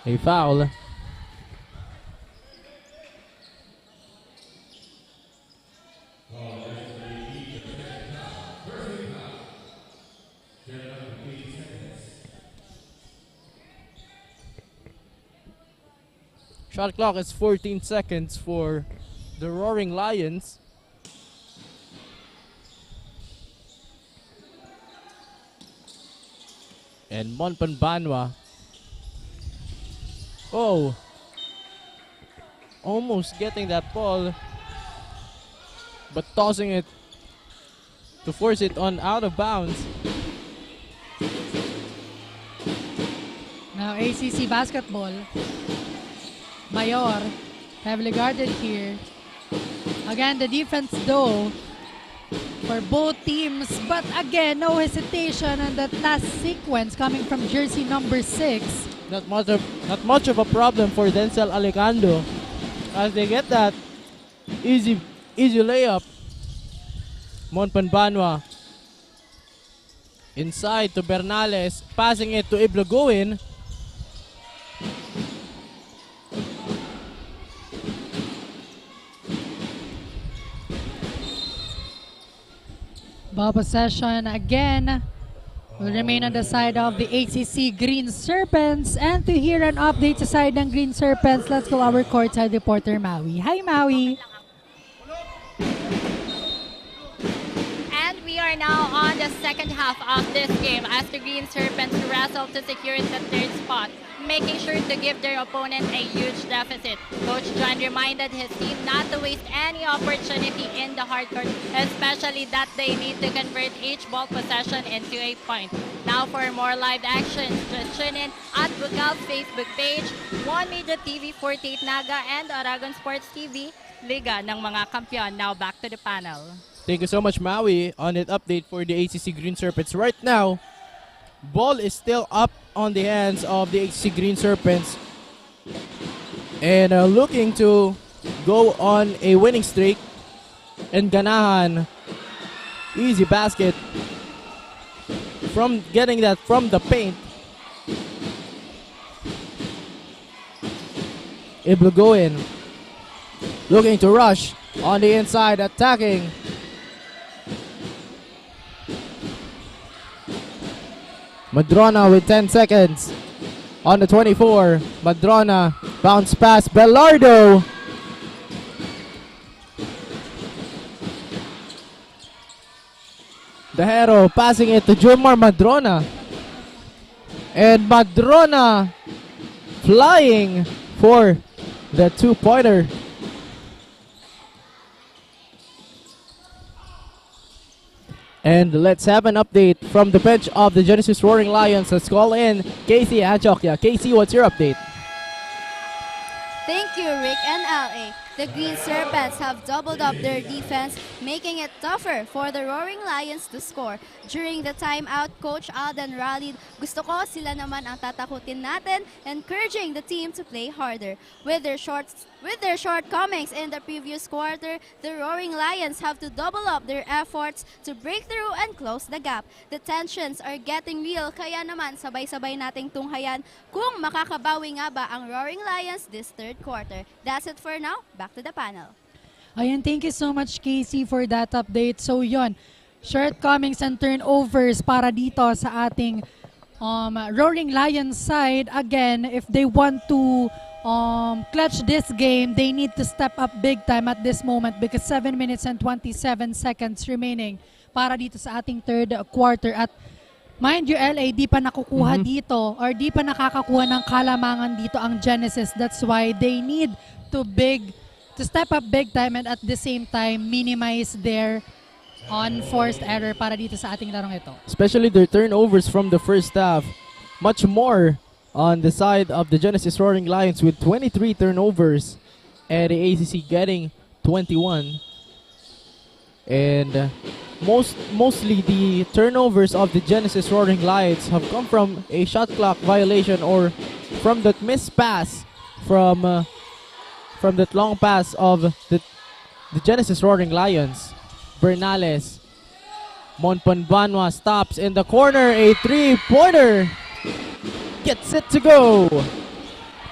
A foul. Shot clock is 14 seconds for the Roaring Lions. And Monpanbanwa. Oh. Almost getting that ball. But tossing it to force it on out of bounds. Now ACC basketball. Mayor, heavily guarded here. Again, the defense though for both teams, but again, no hesitation on that last sequence coming from jersey number 6. Not much of a problem for Denzel Alicando as they get that easy layup. Monpanbanwa inside to Bernales, passing it to Ibloguin. Ball possession again will remain on the side of the ACC Green Serpents. And to hear an update sa side ng Green Serpents, let's go our courtside reporter Maui. Hi Maui! And we are now on the second half of this game as the Green Serpents wrestle to secure the third spot. making sure to give their opponent a huge deficit. Coach John reminded his team not to waste any opportunity in the hardcourt, especially that they need to convert each ball possession into a point. Now for more live action, just tune in at Bucal's Facebook page, One Media TV 48 Naga, and Aragon Sports TV, Liga ng mga Kampiyon. Now back to the panel. Thank you so much, Maui, on that update for the ACC Green Serpents. Right now, ball is still up on the hands of the ACC Green Serpents and looking to go on a winning streak. And Ganahan, easy basket from getting that from the paint. Able to go in, looking to rush on the inside, attacking. Madrona with 10 seconds on the 24. Madrona, bounce pass, Belardo. The hero passing it to Jomar Madrona. And Madrona flying for the two-pointer. And let's have an update from the bench of the Genesis Roaring Lions. Let's call in Casey Antioquia. Casey, what's your update? Thank you, Rick and LA. The Green Serpents have doubled up their defense, making it tougher for the Roaring Lions to score. During the timeout, Coach Alden rallied, "Gusto ko sila naman ang tatakutin natin," encouraging the team to play harder. With their shortcomings in the previous quarter, the Roaring Lions have to double up their efforts to break through and close the gap. The tensions are getting real, kaya naman sabay-sabay nating tunghayan kung makakabawi nga ba ang Roaring Lions this third quarter. That's it for now. Back to the panel. Ayan, thank you so much, Casey, for that update. So yon, shortcomings and turnovers para dito sa ating Roaring Lions side. Again, if they want to clutch this game, they need to step up big time at this moment because 7 minutes and 27 seconds remaining para dito sa ating third quarter. At mind you, LA, di pa nakukuha dito or di pa nakakakuha ng kalamangan dito ang Genesis. That's why they need to step up big time and at the same time minimize their unforced error para dito sa ating larong ito. Especially their turnovers from the first half. Much more on the side of the Genesis Roaring Lions with 23 turnovers and the ACC getting 21. And mostly the turnovers of the Genesis Roaring Lions have come from a shot clock violation or from that missed pass from that long pass of the Genesis Roaring Lions. Bernales, Monpanbanwa stops in the corner, a three-pointer gets it to go.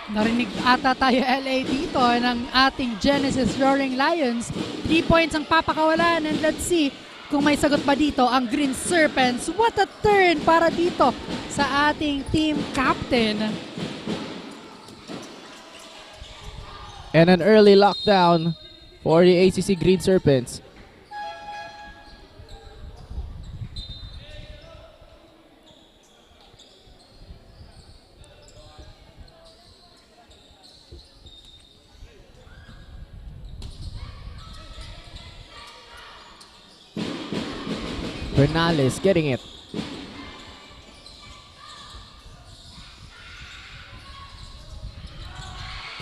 Narinig ata tayo, LA, dito ng ating Genesis Roaring Lions. 3 points ang papakawalan and let's see kung may sagot pa dito ang Green Serpents. What a turn para dito sa ating team captain. And an early lockdown for the ACC Green Serpents. Bernales getting it.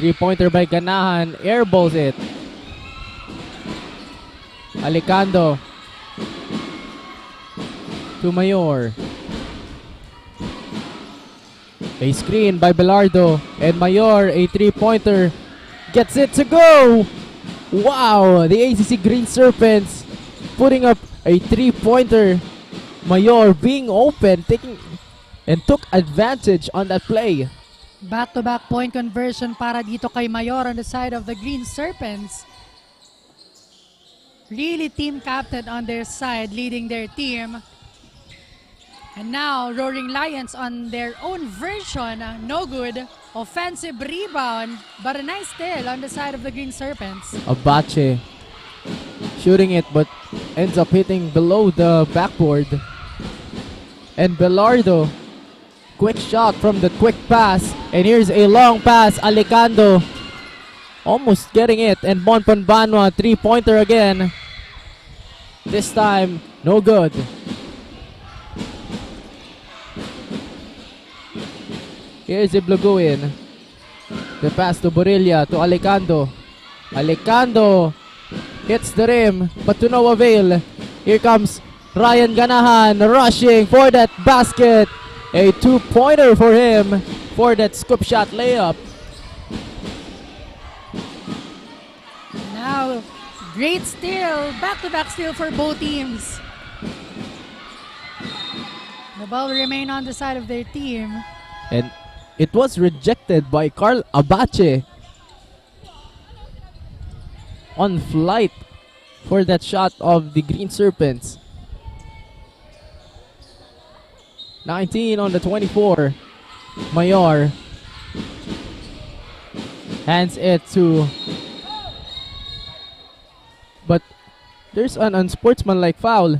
Three-pointer by Ganahan. Airballs it. Alicando. To Mayor. A screen by Belardo. And Mayor, a three-pointer. Gets it to go! Wow! The ACC Green Serpents putting up a three-pointer. Mayor being open, took advantage on that play. Back-to-back point conversion para dito kay Mayor on the side of the Green Serpents. Really team captain on their side, leading their team. And now, Roaring Lions on their own version, no good. Offensive rebound, but a nice steal on the side of the Green Serpents. Abache shooting it, but ends up hitting below the backboard. And Belardo Quick shot from the quick pass. And here's a long pass. Alicando almost getting it. And Bonpanbanwa, 3-pointer again. This time, no good. Here's Ibluguin. The pass to Borilla, to Alicando. Alicando hits the rim, but to no avail. Here comes Ryan Ganahan rushing for that basket. A 2-pointer for him for that scoop shot layup. Now, great steal. Back-to-back steal for both teams. The ball will remain on the side of their team. And it was rejected by Carl Abache on flight for that shot of the Green Serpents. 19 on the 24. Mayor hands it to, but there's an unsportsmanlike foul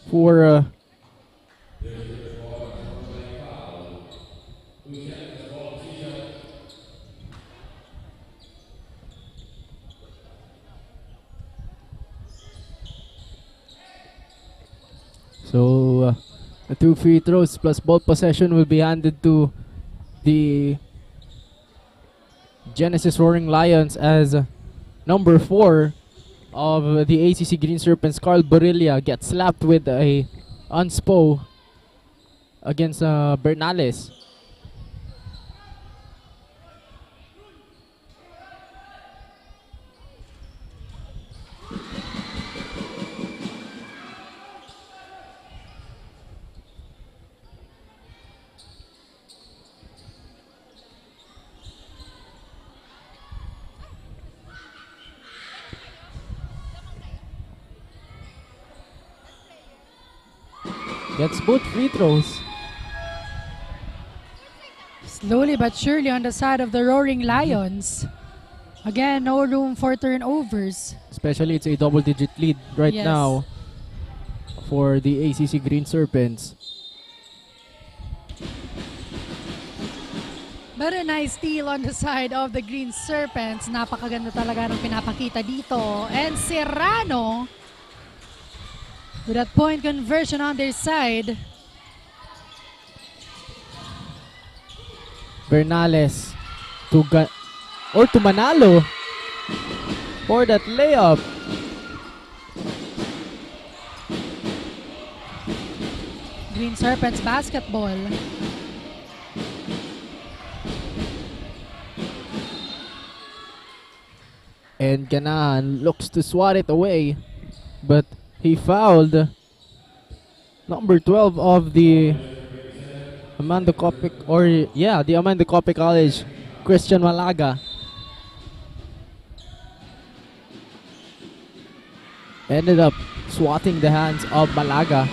for so the 2 free throws plus ball possession will be handed to the Genesis Roaring Lions as number 4 of the ACC Green Serpents, Carl Borilla, gets slapped with a unspo against Bernales. Gets both free throws. Slowly but surely on the side of the Roaring Lions. Again, no room for turnovers. Especially it's a double-digit lead right Yes. now for the ACC Green Serpents. But a nice steal on the side of the Green Serpents. Napakaganda talaga ng pinapakita dito. And Serrano with that point conversion on their side. Bernales to Manalo for that layup. Green Serpents basketball. And Ganahan looks to swat it away, but he fouled number 12 of the Amanda Copic, the Amanda Copic College, Christian Malaga. Ended up swatting the hands of Malaga.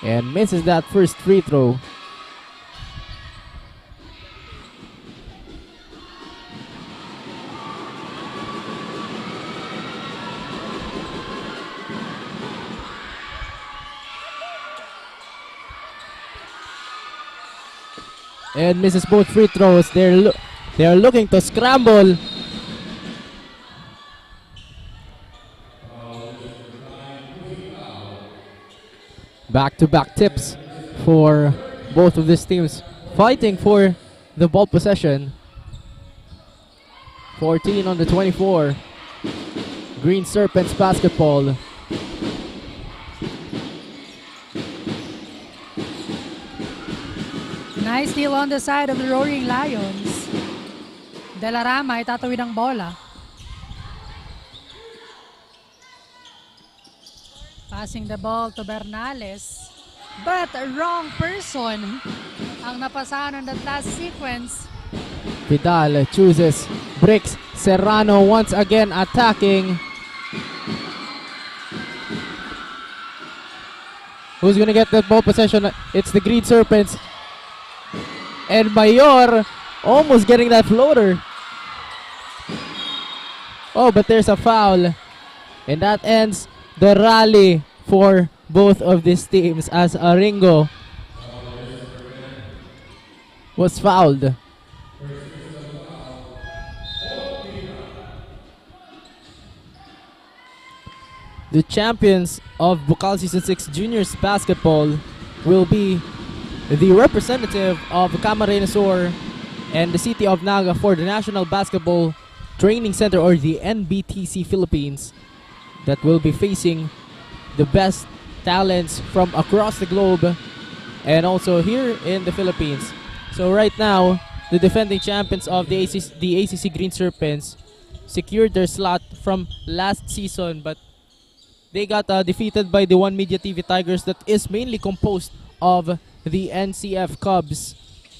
And misses that first free throw. And misses both free throws. They're looking to scramble. Back-to-back tips for both of these teams, fighting for the ball possession. 14 on the 24. Green Serpents basketball. Nice steal on the side of the Roaring Lions. De La Rama ay tatawid ang bola. Passing the ball to Bernales. But wrong person ang napasahan on that last sequence. Vidal chooses bricks. Serrano once again attacking. Who's gonna get that ball possession? It's the Green Serpents. And Mayor almost getting that floater. Oh, but there's a foul. And that ends the rally for both of these teams as Aringo was fouled. The champions of Bucal Season 6 Juniors Basketball will be the representative of Camarines Sur and the city of Naga for the National Basketball Training Center, or the NBTC Philippines, that will be facing the best talents from across the globe and also here in the Philippines. So right now, the defending champions of the ACC Green Serpents secured their slot from last season, but they got defeated by the One Media TV Tigers, that is mainly composed of the NCF Cubs.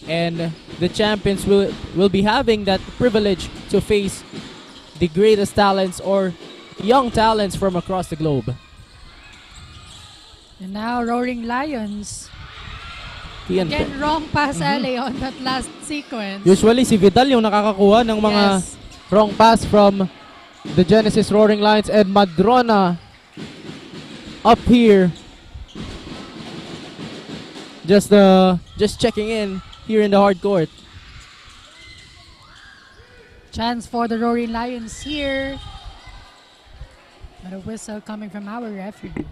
And the champions will be having that privilege to face the greatest talents or young talents from across the globe. And now Roaring Lions. Yan. Again, wrong pass LA on that last sequence. Usually si Vidal yung nakakakuha ng mga Yes. wrong pass from the Genesis Roaring Lions, and Madrona up here just checking in here in the hard court. Chance for the Roaring Lions here. But a whistle coming from our referee.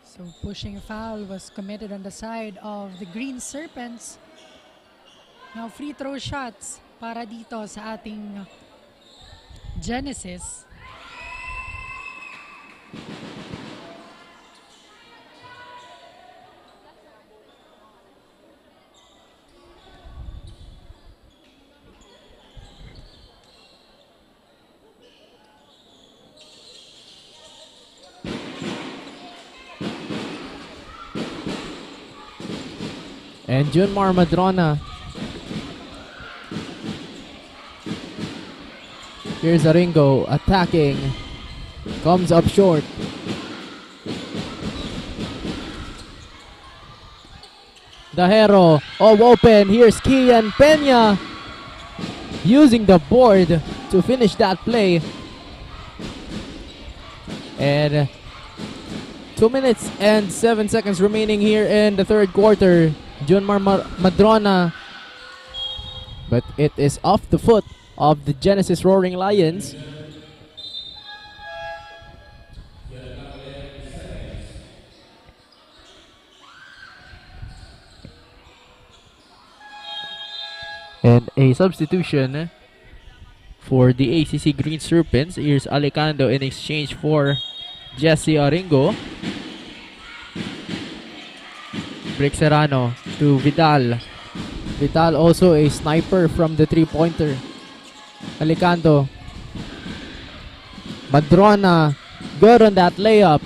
So pushing foul was committed on the side of the Green Serpents. Now free throw shots para dito sa ating Genesis. And Junmar Madrona. Here's Aringo attacking. Comes up short. Dahero all open. Here's Kian Peña using the board to finish that play. And 2 minutes and 7 seconds remaining here in the third quarter. Junmar Madrona, but it is off the foot of the Genesis Roaring Lions. And a substitution for the ACC Green Serpents. Here's Alicando in exchange for Jesse Aringo. Brick Serrano to Vidal. Vidal also a sniper from the three-pointer. Alicando. Madrona. Good on that layup.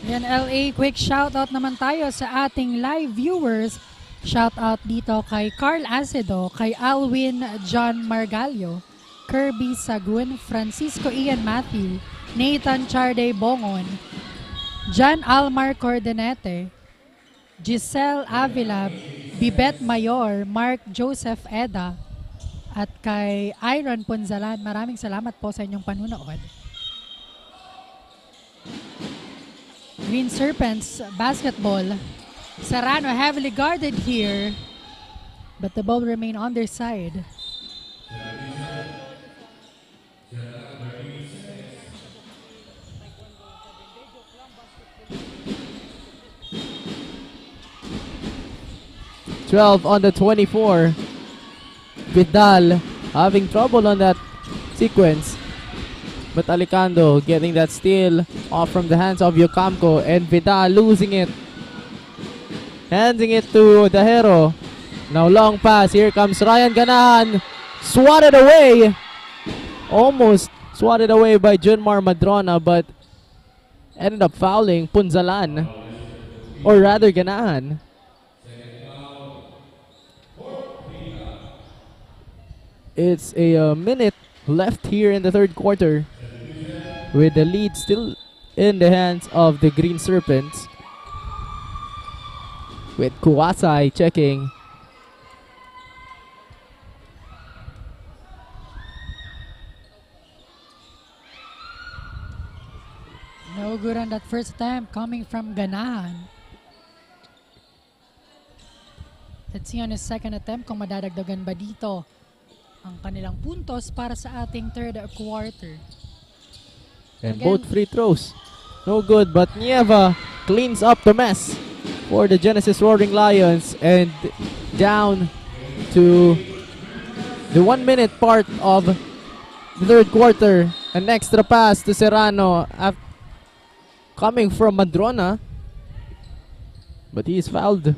Yan LA, quick shoutout naman tayo sa ating live viewers. Shoutout dito kay Carl Acedo, kay Alwin John Margallo, Kirby Sagun, Francisco Ian Matthew, Nathan Charday Bongon, John Almar Cordenete, Giselle Avila, Bibet Mayor, Mark Joseph Eda, at kay Iron Punzalan. Maraming salamat po sa inyong panunood. Green Serpents basketball. Serrano heavily guarded here, but the ball remain on their side. .12 on the 24. Vidal having trouble on that sequence. But Alicando getting that steal off from the hands of Yocamco, and Vidal losing it. Handing it to Dahero. Now long pass. Here comes Ryan Ganahan. Swatted away. Almost swatted away by Junmar Madrona, but ended up fouling Punzalan. Or rather Ganahan. It's a minute left here in the third quarter, with the lead still in the hands of the Green Serpents. With Kuwasai checking. No good on that first attempt coming from Ganahan. Let's see on his second attempt kung madadagdagan ba dito ang kanilang puntos para sa ating third quarter. And Again, both free throws. No good, but Nieva cleans up the mess for the Genesis Roaring Lions, and down to the 1 minute part of the third quarter. An extra pass to Serrano coming from Madrona, but he is fouled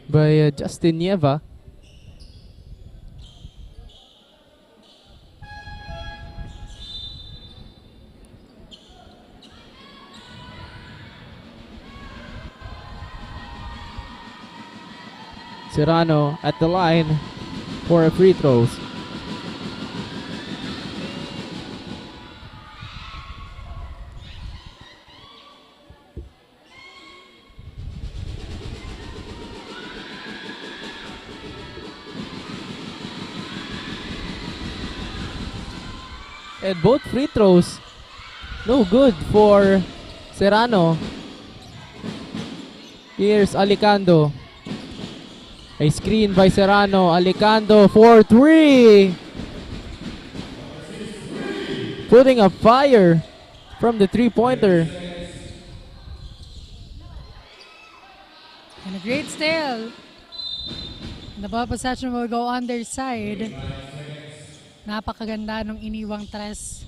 by Justin Nieva. Serrano at the line for free throws. And both free throws no good for Serrano. Here's Alicando. A screen by Serrano. Alicando for 3. Putting a fire from the three-pointer. And a great steal. And the ball possession will go on their side. Napakaganda nung iniwang tres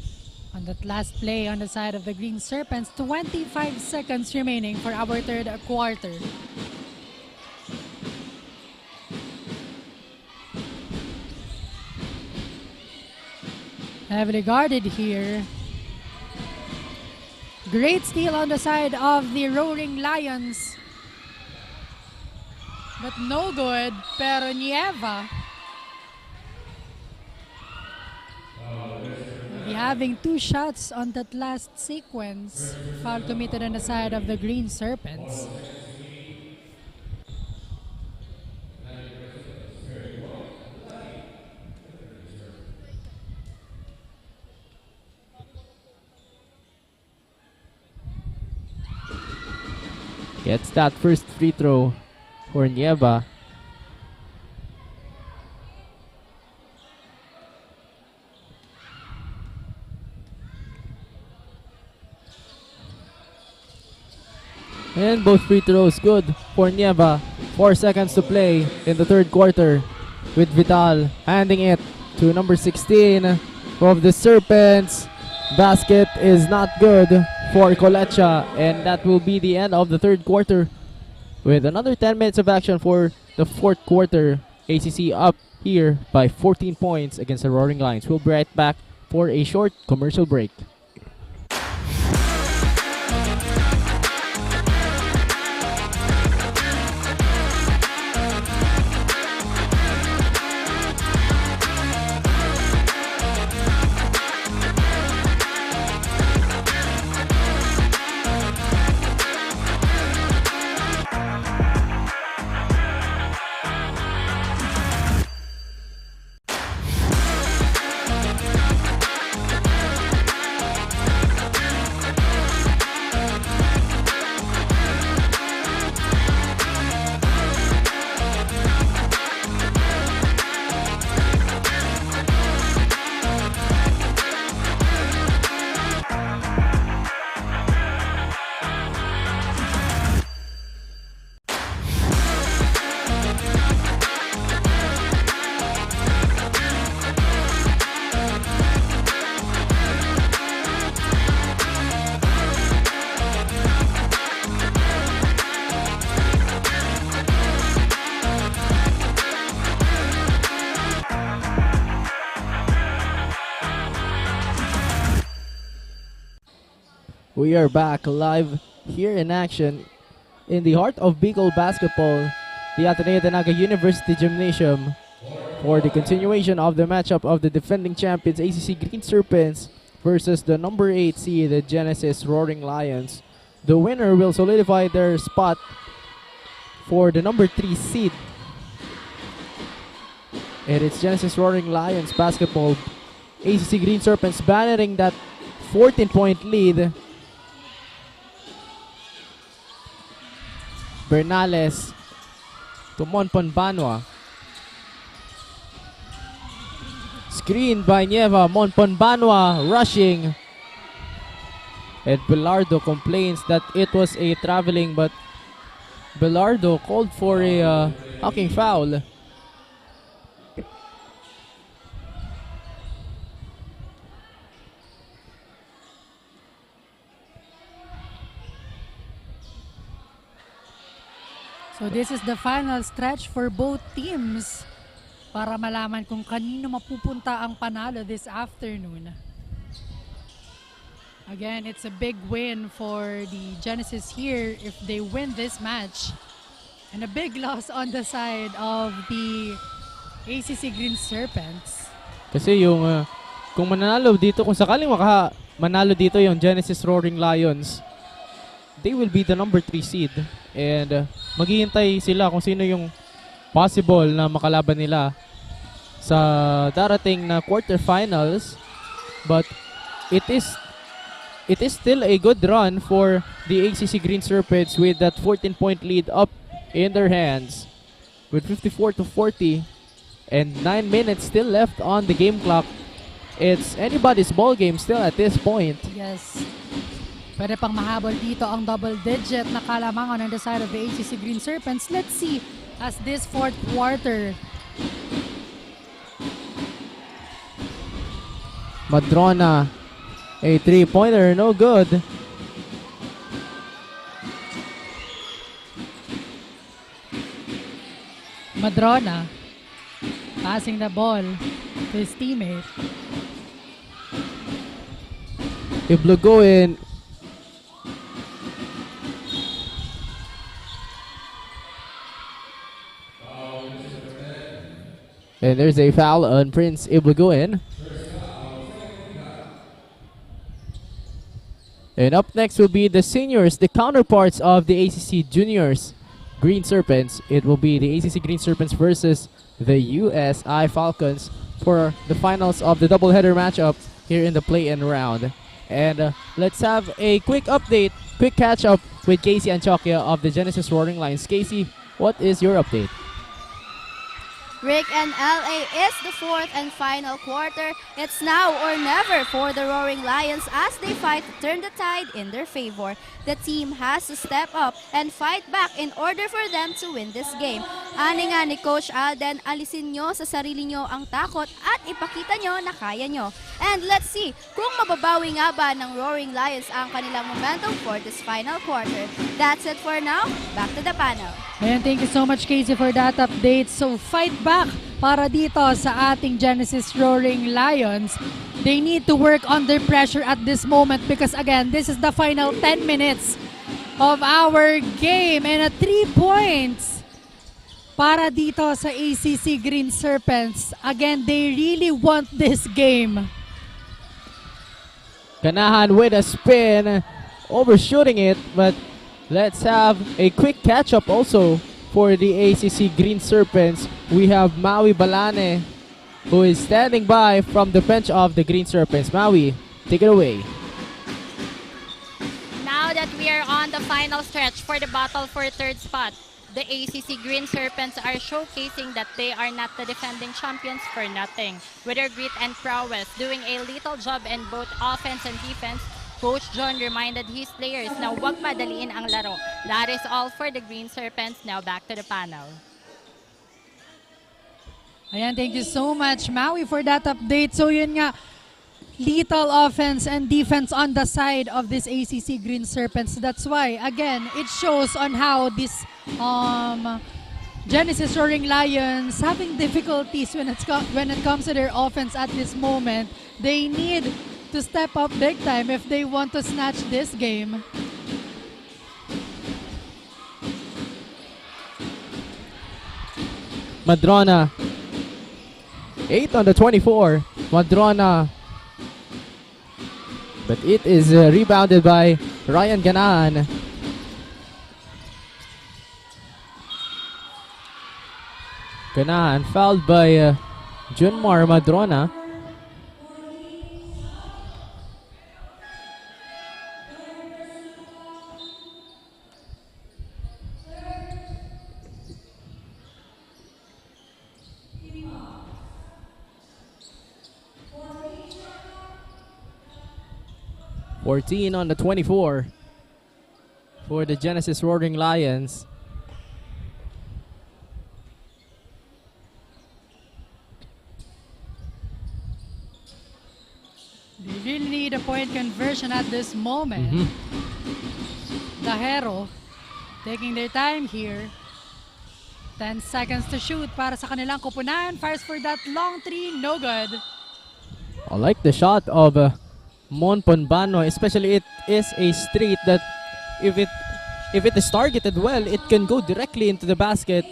on that last play on the side of the Green Serpents. 25 seconds remaining for our third quarter. Heavily guarded here. Great steal on the side of the Roaring Lions. But no good. Pero Nieva will be having 2 shots on that last sequence. Foul committed on the side of the Green Serpents. Gets that first free throw for Nieva. And both free throws good for Nieva. 4 seconds to play in the third quarter, with Vidal handing it to number 16 of the Serpents. Basket is not good for Colecha, and that will be the end of the third quarter, with another 10 minutes of action for the fourth quarter. ACC up here by 14 points against the Roaring Lions. We'll be right back for a short commercial break. We are back live here in action in the heart of Bucal basketball, the Ateneo de Naga University Gymnasium, for the continuation of the matchup of the defending champions ACC Green Serpents versus the number 8 seed, the Genesis Roaring Lions. The winner will solidify their spot for the number 3 seed. And it's Genesis Roaring Lions basketball. ACC Green Serpents bannering that 14-point lead. Bernales to Monponbanua. Screen by Nieva. Monponbanua rushing. And Belardo complains that it was a traveling, but Belardo called for a hacking foul. So this is the final stretch for both teams para malaman kung kanino mapupunta ang panalo this afternoon. Again, it's a big win for the Genesis here if they win this match. And a big loss on the side of the ACC Green Serpents. Kasi yung kung mananalo dito, kung sakaling manalo dito yung Genesis Roaring Lions, they will be the number 3 seed. And maghihintay sila kung sino yung possible na makalaban nila sa darating na quarterfinals. But it is still a good run for the ACC Green Serpents with that 14-point lead up in their hands with 54-40 and 9 minutes still left on the game clock. It's anybody's ball game still at this point. Yes. Pwede pang mahabol dito ang double-digit na kalamangan on the side of the ACC Green Serpents. Let's see as this fourth quarter. Madrona, a 3-pointer, no good. Madrona passing the ball to his teammate. Iblugoin. And there's a foul on Prince Iblugoin. And up next will be the seniors, the counterparts of the ACC juniors, Green Serpents. It will be the ACC Green Serpents versus the USI Falcons for the finals of the doubleheader matchup here in the play-in round. And let's have a quick update, quick catch-up with Casey Anchoquia of the Genesis Roaring Lions. Casey, what is your update? Rick and LA is the fourth and final quarter. It's now or never for the Roaring Lions as they fight to turn the tide in their favor. The team has to step up and fight back in order for them to win this game. Ani nga ni Coach Alden, alisin nyo sa sarili nyo ang takot at ipakita nyo na kaya nyo. And let's see kung mababawi nga ba ng Roaring Lions ang kanilang momentum for this final quarter. That's it for now. Back to the panel. And thank you so much, Casey, for that update. So fight back para dito sa ating Genesis Roaring Lions. They need to work under pressure at this moment because again, this is the final 10 minutes of our game and 3 points para dito sa ACC Green Serpents. Again, they really want this game. Ganahan with a spin, overshooting it, but let's have a quick catch-up also for the ACC Green Serpents. We have Maui Balane, who is standing by from the bench of the Green Serpents. Maui, take it away. Now that we are on the final stretch for the battle for third spot, the ACC Green Serpents are showcasing that they are not the defending champions for nothing. With their grit and prowess, doing a little job in both offense and defense, Coach John reminded his players na huwag madaliin ang laro. That is all for the Green Serpents. Now back to the panel. Ayan, thank you so much, Maui, for that update. So yun nga, lethal offense and defense on the side of this ACC Green Serpents. That's why, again, it shows on how this Genesis Roaring Lions having difficulties when it comes to their offense at this moment. They need to step up big time if they want to snatch this game. Madrona, 8 on the 24. Madrona But it is rebounded by Ryan Ganahan. Ganahan fouled by Junmar Madrona. (14 on the 24 for the Genesis Roaring Lions. They really need a point conversion at this moment. The Hero taking their time here. 10 seconds to shoot para sa kanilang kupunan. Fires for that long three, no good. I like the shot of Mon Ponbano, especially it is a straight that if it is targeted well, it can go directly into the basket,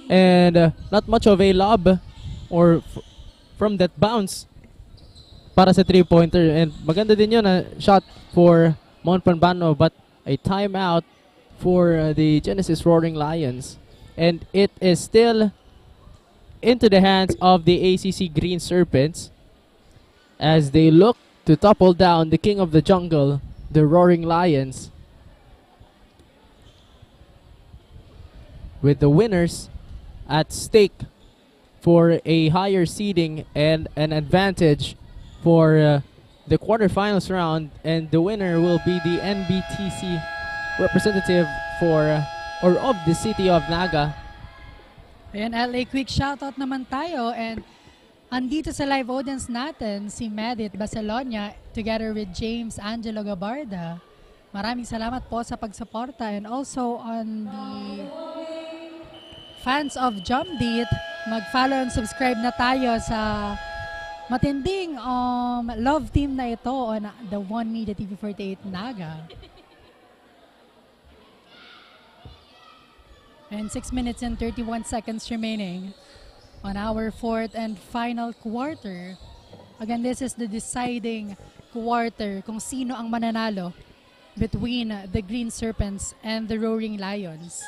and not much of a lob or from that bounce para sa three-pointer. And maganda din yun na shot for Mon Ponbano, but a timeout for the Genesis Roaring Lions, and it is still into the hands of the ACC Green Serpents as they look to topple down the king of the jungle, the Roaring Lions, with the winners at stake for a higher seeding and an advantage for the quarterfinals round, and the winner will be the NBTC representative for or of the city of Naga. Ayan, LA, quick shoutout naman tayo, and andito sa live audience natin si Medit Barcelona together with James Angelo Gabarda. Maraming salamat po sa pagsuporta, and also on the fans of Jumdit, mag-follow and subscribe na tayo sa matinding love team na ito on the One Media TV48 Naga. And 6 minutes and 31 seconds remaining on our fourth and final quarter. Again, this is the deciding quarter kung sino ang mananalo between the Green Serpents and the Roaring Lions.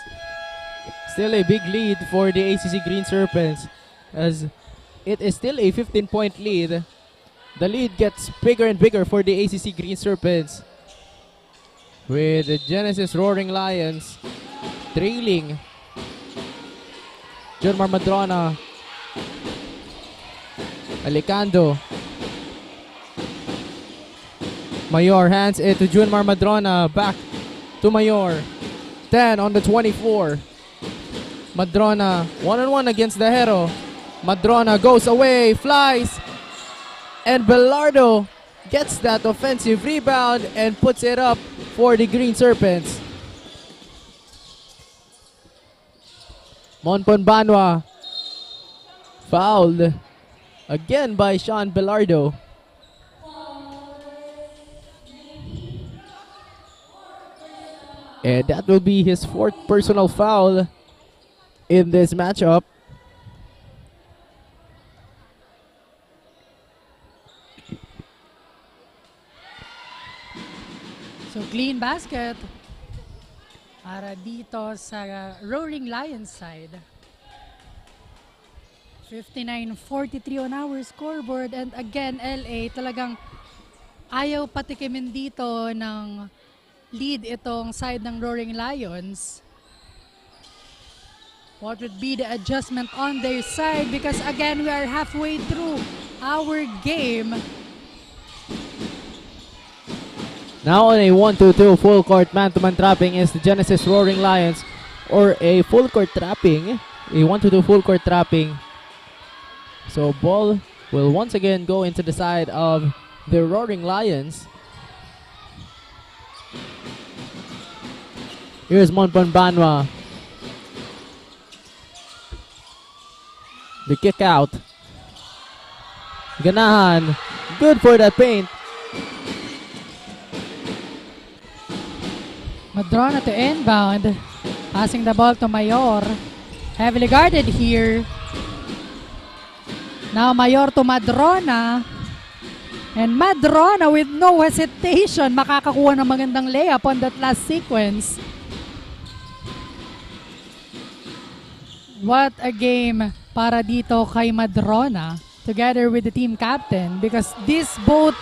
Still a big lead for the ACC Green Serpents, as it is still a 15-point lead. The lead gets bigger and bigger for the ACC Green Serpents, with the Genesis Roaring Lions trailing. Junmar Madrona, Alicando, Mayor hands it to Junmar Madrona, back to Mayor. 10 on the 24. Madrona one-on-one against the Hero. Madrona goes away, flies, and Belardo gets that offensive rebound and puts it up for the Green Serpents. Monponbanwa fouled again by Sean Belardo. And that will be his fourth personal foul in this matchup. So clean basket para dito sa Roaring Lions side. 59-43 on our scoreboard, and again LA talagang ayaw patikimin dito ng lead itong side ng Roaring Lions. What would be the adjustment on their side, because again we are halfway through our game. Now on a 1-2-2 full court man-to-man trapping is the Genesis Roaring Lions, or a full court trapping, a 1-2-2 full court trapping. So ball will once again go into the side of the Roaring Lions. Here's Monponbanwa. The kick out. Ganahan, good for that paint. Madrona to inbound, passing the ball to Mayor. Heavily guarded here. Now Mayor to Madrona. And Madrona with no hesitation makakakuha ng magandang layup on that last sequence. What a game para dito kay Madrona together with the team captain, because these both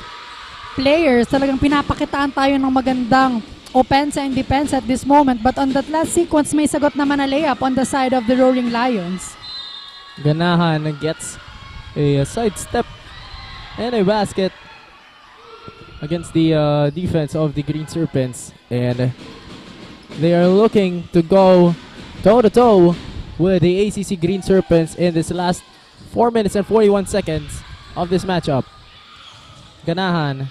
players talagang pinapakitaan tayo ng magandang offense and defense at this moment, but on that last sequence may sagot naman na layup on the side of the Roaring Lions. Ganahan gets a sidestep and a basket against the defense of the Green Serpents, and they are looking to go toe-to-toe with the ACC Green Serpents in this last 4 minutes and 41 seconds of this matchup. Ganahan,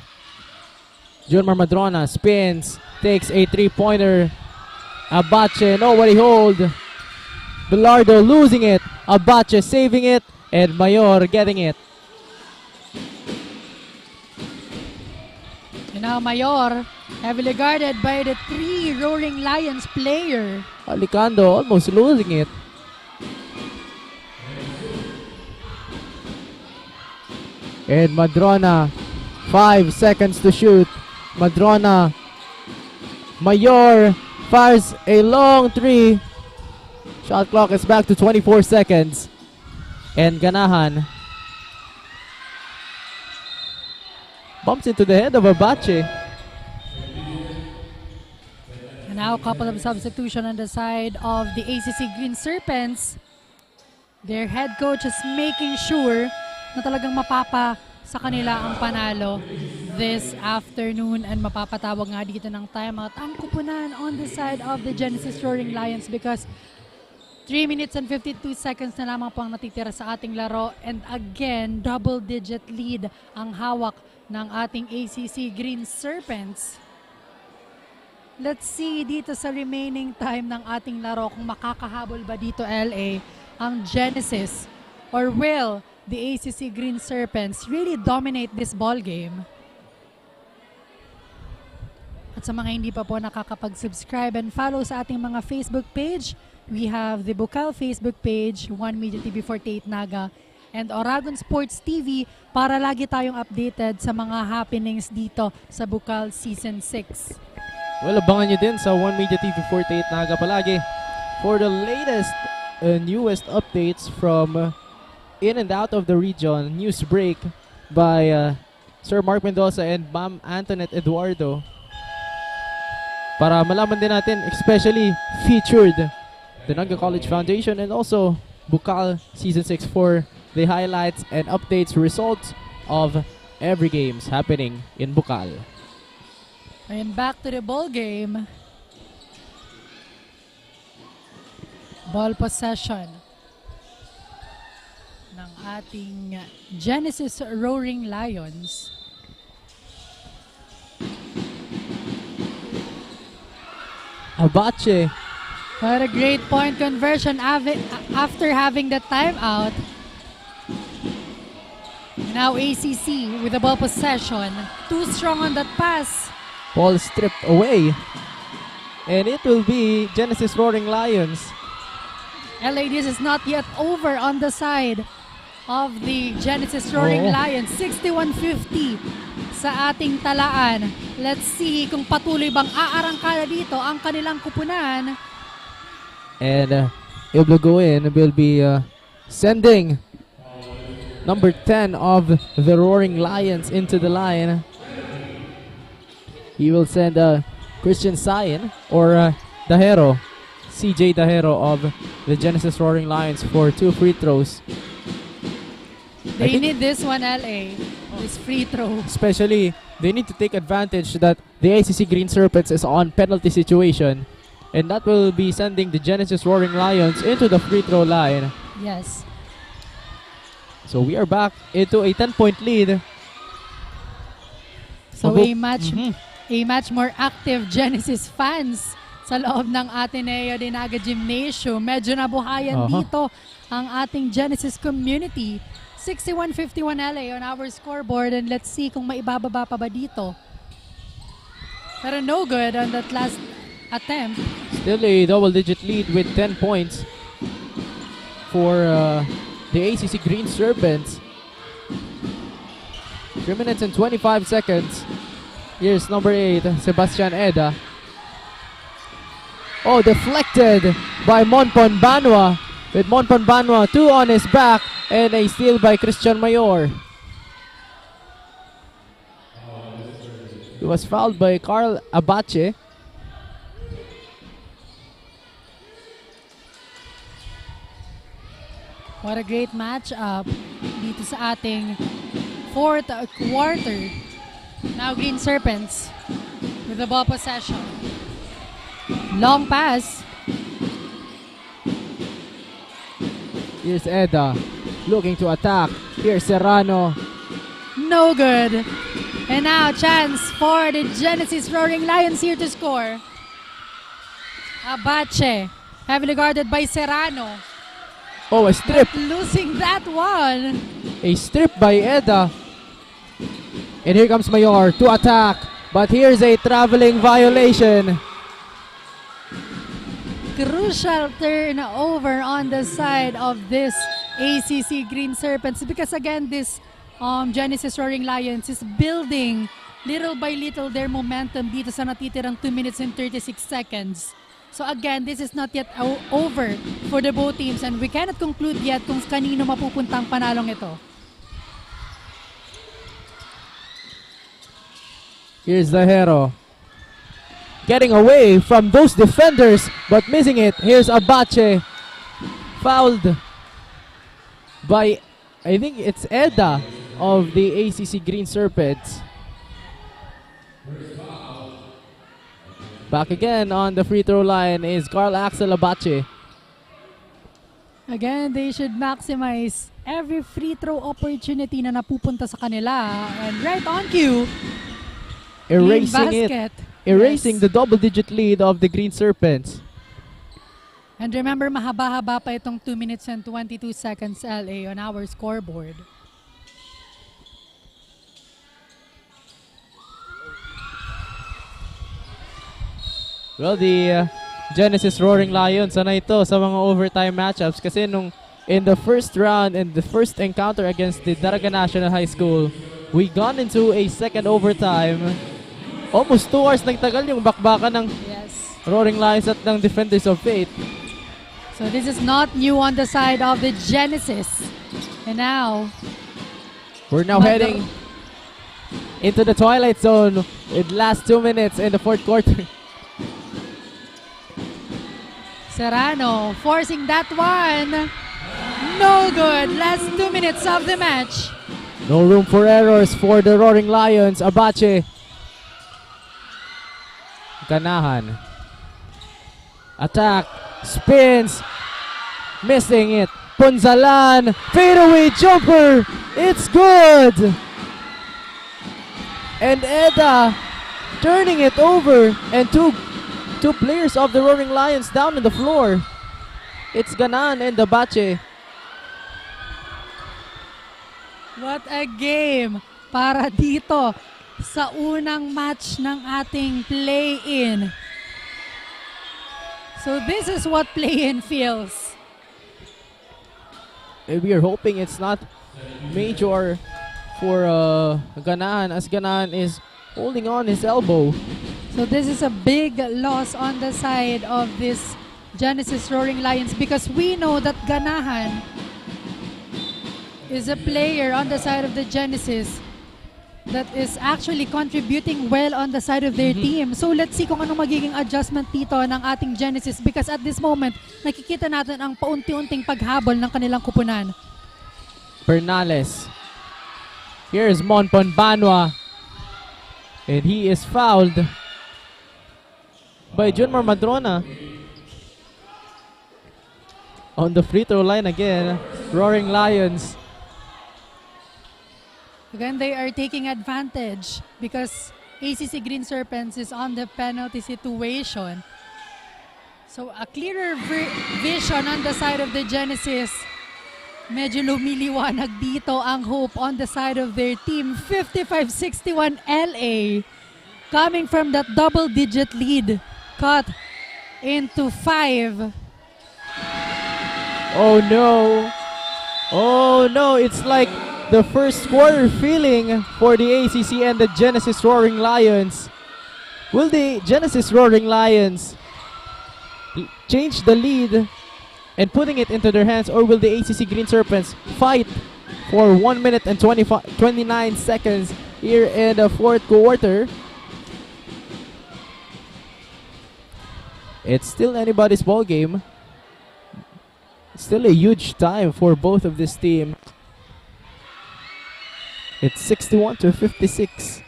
Junmar Madrona spins, takes a three-pointer. Abache, nobody hold. Bilardo losing it. Abache saving it. And Mayor getting it. And now Mayor, heavily guarded by the 3 Roaring Lions player. Alicando almost losing it. And Madrona, 5 seconds to shoot. Madrona, Mayor fires a long 3. Shot clock is back to 24 seconds. And Ganahan bumps into the head of Abache. And now a couple of substitution on the side of the ACC Green Serpents. Their head coach is making sure na talagang mapapa sa kanila ang panalo this afternoon, and mapapatawag nga dito ng timeout ang kupunan on the side of the Genesis Roaring Lions, because 3 minutes and 52 seconds na lamang po ang natitira sa ating laro, and again double-digit lead ang hawak ng ating ACC Green Serpents. Let's see dito sa remaining time ng ating laro kung makakahabol ba dito LA ang Genesis, or will the ACC Green Serpents really dominate this ball game. At sa mga hindi pa po nakakapag-subscribe and follow sa ating mga Facebook page, we have the Bucal Facebook page, One Media TV 48 Naga, and Oragon Sports TV para lagi tayong updated sa mga happenings dito sa Bucal Season 6. Well, abangan nyo din sa One Media TV 48 Naga palagi for the latest and newest updates from in and out of the region. News break by Sir Mark Mendoza and Ma'am Antoinette Eduardo, para malaman din natin, especially featured the Naga College Foundation and also Bucal Season 6 for the highlights and updates, results of every games happening in Bucal. And back to the ball game. Ball possession ng ating Genesis Roaring Lions. Abache. What a great point conversion after having the timeout. Now ACC with the ball possession. Too strong on that pass. Ball stripped away. And it will be Genesis Roaring Lions. LA, this is not yet over on the side of the Genesis Roaring Lions. 61-50 sa ating talaan. Let's see kung patuloy bang aarangkada dito ang kanilang kupunan. And Iblagoin will be sending number 10 of the Roaring Lions into the line. He will send Christian Sayin or Dahero, CJ Dahero of the Genesis Roaring Lions for 2 free throws. They need this one, LA. This free throw. Especially, they need to take advantage that the ACC Green Serpents is on penalty situation. And that will be sending the Genesis Roaring Lions into the free throw line. Yes. So we are back into a 10-point lead. So a much more active Genesis fans sa loob ng Ateneo de Naga Gymnasium. Medyo nabuhayan dito ang ating Genesis community. 61-51 LA on our scoreboard, and let's see kung maibababa pa ba dito. Pero no good on that last attempt. Still a double-digit lead with 10 points for the ACC Green Serpents. 3 minutes and 25 seconds. Here's number 8, Sebastian Eda. Oh, deflected by Monpon Banwa. With Monpon Banwa 2 on his back and a steal by Christian Mayor. He was fouled by Carl Abache. What a great match-up dito sa ating fourth quarter. Now Green Serpents with the ball possession. Long pass. Here's Eda looking to attack. Here's Serrano. No good. And now chance for the Genesis Roaring Lions here to score. Abache, heavily guarded by Serrano. Oh, a strip. But losing that one. A strip by Eda. And here comes Mayor to attack. But here's a traveling violation. Crucial turnover on the side of this ACC Green Serpents because again this Genesis Roaring Lions is building little by little their momentum dito sa natitirang 2 minutes and 36 seconds. So again, this is not yet over for the both teams and we cannot conclude yet kung kanino mapupunta ang panalong ito. Here's the hero. Getting away from those defenders but missing it. Here's Abache. Fouled by, I think it's Eda of the ACC Green Serpents. Back again on the free throw line is Carl Axel Abache. Again, they should maximize every free throw opportunity na napupunta sa kanila. And right on cue, Erasing clean it. basket. Erasing Yes. the double-digit lead of the Green Serpents. And remember, mahaba-haba pa itong 2 minutes and 22 seconds LA on our scoreboard. Well, the Genesis Roaring Lions, sana ito sa mga overtime matchups kasi nung in the first round and the first encounter against the Daraga National High School, we gone into a second overtime. Almost 2 hours nagtagal yung bakbakan ng Yes. Roaring Lions at ng Defenders of Faith. So this is not new on the side of the Genesis. And now, We're now heading into the twilight zone with last 2 minutes in the fourth quarter. Serrano forcing that one. No good. Last 2 minutes of the match. No room for errors for the Roaring Lions. Abache. Ganahan. Attack. Spins. Missing it. Punzalan. Fadeaway jumper. It's good. And Eda turning it over. And two players of the Roaring Lions down on the floor. It's Ganan and Abache. What a game para dito sa unang match ng ating play-in. So this is what play-in feels. And we are hoping it's not major for Ganahan as Ganahan is holding on his elbow. So this is a big loss on the side of this Genesis Roaring Lions because we know that Ganahan is a player on the side of the Genesis that is actually contributing well on the side of their team. So let's see kung anong magiging adjustment dito ng ating Genesis because at this moment, nakikita natin ang paunti-unting paghabol ng kanilang kupunan. Bernales. Here's Monpon Banwa. And he is fouled by Junmar Madrona. On the free throw line again, Roaring Lions. Again, they are taking advantage because ACC Green Serpents is on the penalty situation. So a clearer vision on the side of the Genesis. Medyo lumiliwanag dito ang hope on the side of their team. 55-61 LA. Coming from that double-digit lead. Cut into 5. Oh no. Oh no, it's like the first quarter feeling for the ACC and the Genesis Roaring Lions. Will the Genesis Roaring Lions change the lead and putting it into their hands, or will the ACC Green Serpents fight for 1 minute and 29 seconds here in the fourth quarter? It's still anybody's ball game. Still a huge time for both of this team. It's 61-56.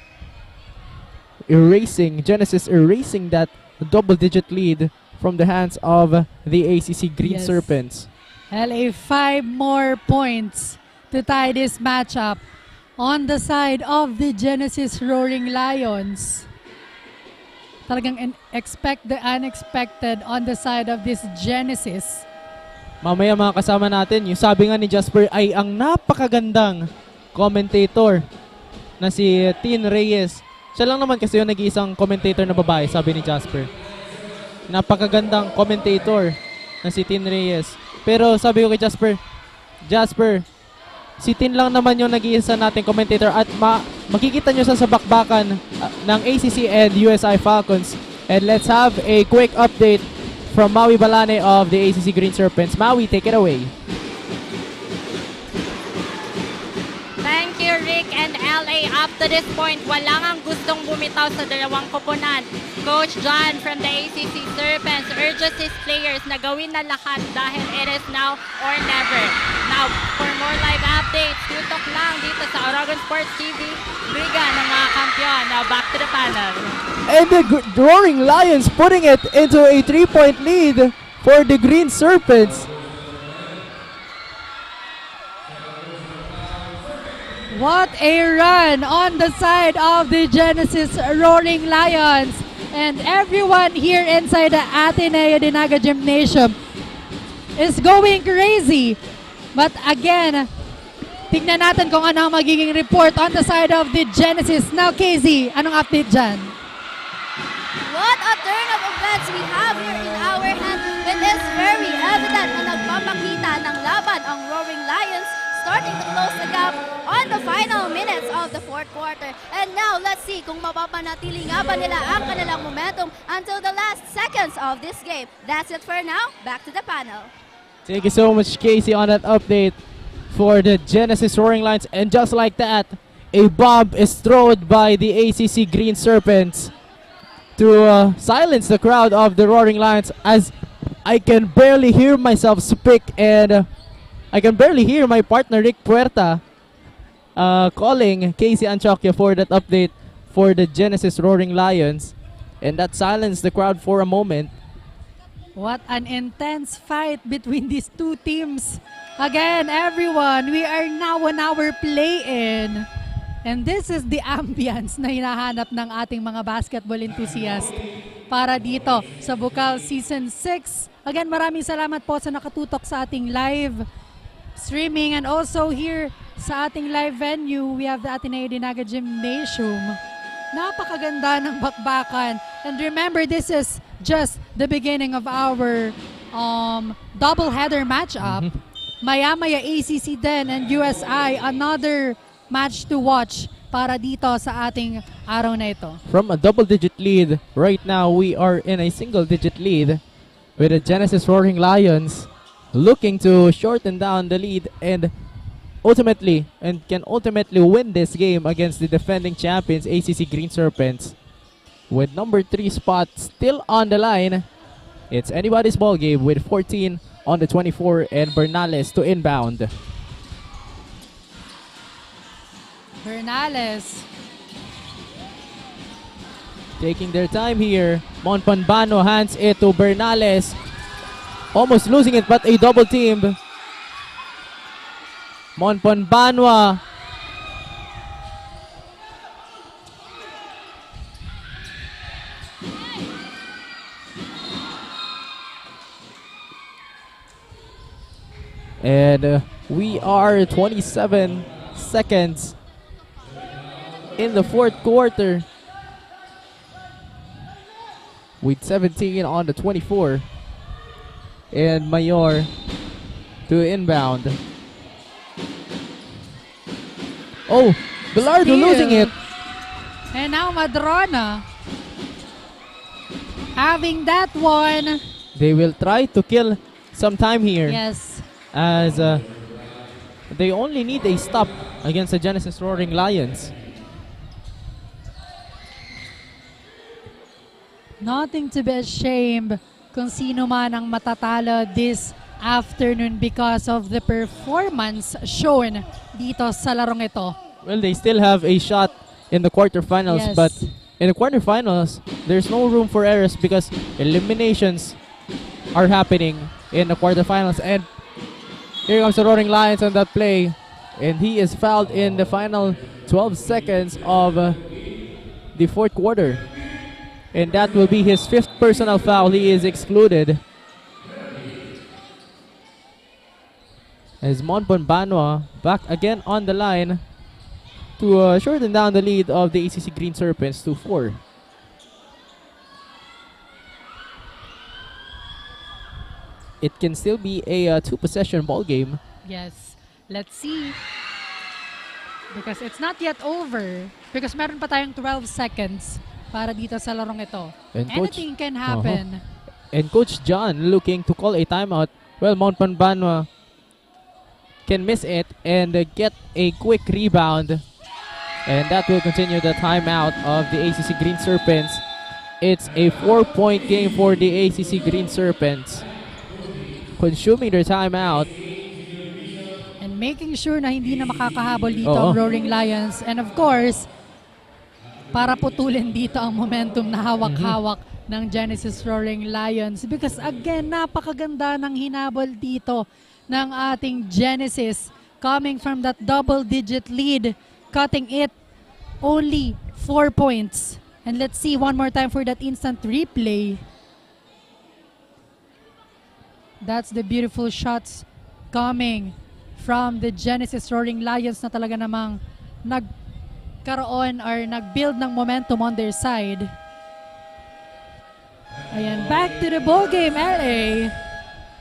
Genesis erasing that double-digit lead from the hands of the ACC Green Yes. Serpents. LA 5 more points to tie this matchup on the side of the Genesis Roaring Lions. Talagang expect the unexpected on the side of this Genesis. Mamaya mga kasama natin, yung sabi nga ni Jasper ay ang napakagandang commentator na si Tin Reyes. Siya lang naman kasi yung nag-iisang commentator na babae, sabi ni Jasper. Napakagandang commentator na si Tin Reyes. Pero sabi ko kay Jasper, si Tin lang naman yung nag-iisa nating commentator at makikita nyo sa bakbakan ng ACC and USI Falcons. And let's have a quick update from Maui Balane of the ACC Green Serpents. Maui, take it away. Thank you, Rick and LA. Up to this point, wala ngang gustong bumitaw sa dalawang koponan. Coach John from the ACC Serpents urges his players na gawin na lahat dahil it is now or never. Now, for more live updates, tutok lang dito sa Orogon Sports TV. Liga ng mga kampiyon. Now, back to the panel. And the Roaring Lions putting it into a 3-point lead for the Green Serpents. What a run on the side of the Genesis Roaring Lions. And everyone here inside the Ateneo de Naga Gymnasium is going crazy. But again, tignan natin kung ano ang magiging report on the side of the Genesis. Now, Casey, anong update dyan? What a turn of events we have here in our hand. It is very evident na nagpapakita ng laban ang Roaring Lions, starting to close the gap on the final minutes of the fourth quarter. And now, let's see kung mapapanatili nga ba nila ang kanilang momentum until the last seconds of this game. That's it for now. Back to the panel. Thank you so much, Casey, on that update for the Genesis Roaring Lions. And just like that, a bomb is thrown by the ACC Green Serpents to silence the crowd of the Roaring Lions, as I can barely hear myself speak, and I can barely hear my partner Rick Puerta calling Casey Anchokya for that update for the Genesis Roaring Lions, and that silenced the crowd for a moment. What an intense fight between these two teams. Again, everyone, we are now on our play-in. And this is the ambience na hinahanap ng ating mga basketball enthusiast para dito sa Bucal Season 6. Again, maraming salamat po sa nakatutok sa ating live streaming, and also here sa ating live venue, we have the Ateneo de Naga Gymnasium. Napakaganda ng bakbakan. And remember, this is just the beginning of our double-header matchup. Maya-maya ACC din and USI, another match to watch para dito sa ating araw na ito. From a double-digit lead, right now we are in a single-digit lead with the Genesis Roaring Lions looking to shorten down the lead and can ultimately win this game against the defending champions ACC Green Serpents. With number 3 spot still on the line, it's anybody's ball game with 14 on the 24 and Bernales to inbound. Bernales taking their time here. Monpanbano hands it to Bernales. Almost losing it, but a double team. Monpanbanwa and we are 27 seconds in the fourth quarter with 17 on the 24 and Mayor to inbound. Oh, Gallardo Steal. losing it. And now Madrona having that one. They will try to kill some time here. Yes. As they only need a stop against the Genesis Roaring Lions. Nothing to be ashamed kung sino man ang matatalo this afternoon because of the performance shown dito sa larong ito. Well, they still have a shot in the quarterfinals, Yes. but in the quarterfinals, there's no room for errors because eliminations are happening in the quarterfinals. And here comes the Roaring Lions on that play, and he is fouled in the final 12 seconds of the fourth quarter. And that will be his 5th personal foul. He is excluded. As Monbonbanwa back again on the line to shorten down the lead of the ACC Green Serpents to 4. It can still be a 2-possession ball game. Yes. Let's see. Because it's not yet over. Because meron pa tayong 12 seconds para dito sa larong ito. And Anything can happen. And Coach John looking to call a timeout. Well, Monbonbanwa can miss it and get a quick rebound. And that will continue the timeout of the ACC Green Serpents. It's a 4-point game for the ACC Green Serpents, consuming their timeout. And making sure na hindi na makakahabol dito Oo. ang Roaring Lions. And of course, para putulin dito ang momentum na hawak-hawak ng Genesis Roaring Lions. Because again, napakaganda ng hinabol dito ng ating Genesis. Coming from that double-digit lead, cutting it only 4 points. And let's see one more time for that instant replay. That's the beautiful shots coming from the Genesis Roaring Lions na talaga namang nagkaroon or nag-build ng momentum on their side. Ayan, back to the ball game, LA.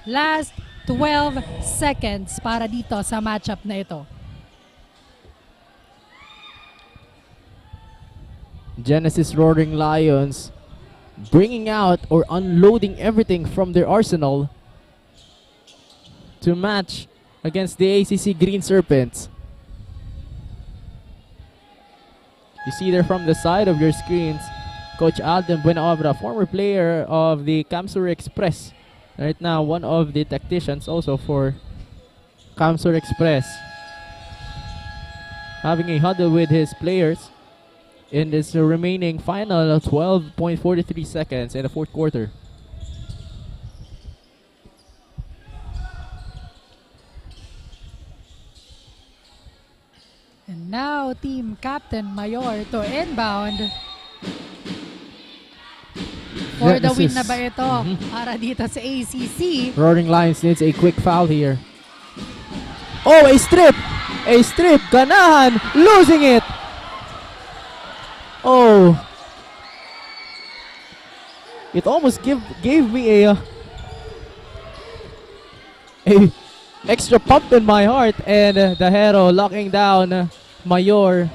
Last 12 seconds para dito sa matchup na ito. Genesis Roaring Lions bringing out or unloading everything from their arsenal to match against the ACC Green Serpents. You see there from the side of your screens, Coach Alden Buenaobra, former player of the Camsur Express. Right now, one of the tacticians also for Camsur Express. Having a huddle with his players in this remaining final 12.43 seconds in the fourth quarter. And now, Team Captain Mayor to inbound. For the win na ba ito para dito sa ACC? Roaring Lions needs a quick foul here. Oh, a strip! A strip! Ganahan! Losing it! Oh! It almost gave me a extra pump in my heart, and the hero locking down Mayor.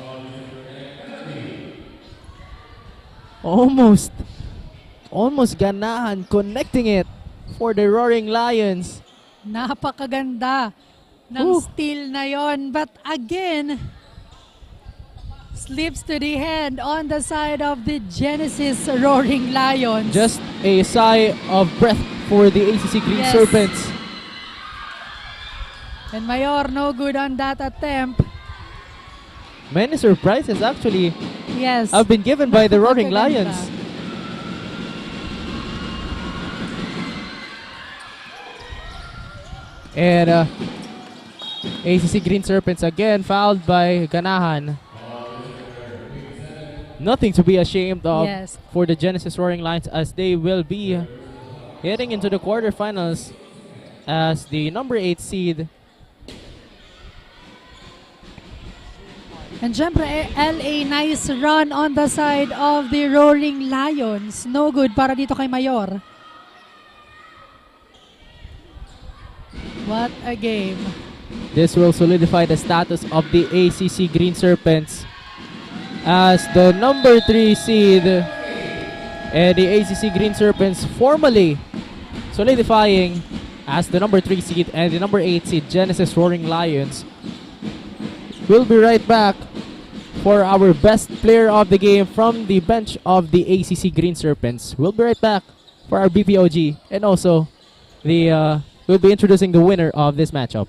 Almost Ganahan connecting it for the Roaring Lions. Napakaganda ng steal na yon. But again, slips to the hand on the side of the Genesis Roaring Lions. Just a sigh of breath for the ACC Green Yes. Serpents. And Mayor, no good on that attempt. Many surprises actually Yes. have been given by the Roaring Napakaganda. Lions. And ACC Green Serpents again fouled by Ganahan. Nothing to be ashamed of Yes. for the Genesis Roaring Lions, as they will be heading into the quarterfinals as the number 8 seed. And syempre, LA, nice run on the side of the Roaring Lions. No good para dito kay Mayor. What a game. This will solidify the status of the ACC Green Serpents as the number 3 seed, and the ACC Green Serpents formally solidifying as the number 3 seed, and the number 8 seed Genesis Roaring Lions. We'll be right back for our best player of the game from the bench of the ACC Green Serpents. We'll be right back for our BPOG, and also we'll be introducing the winner of this matchup.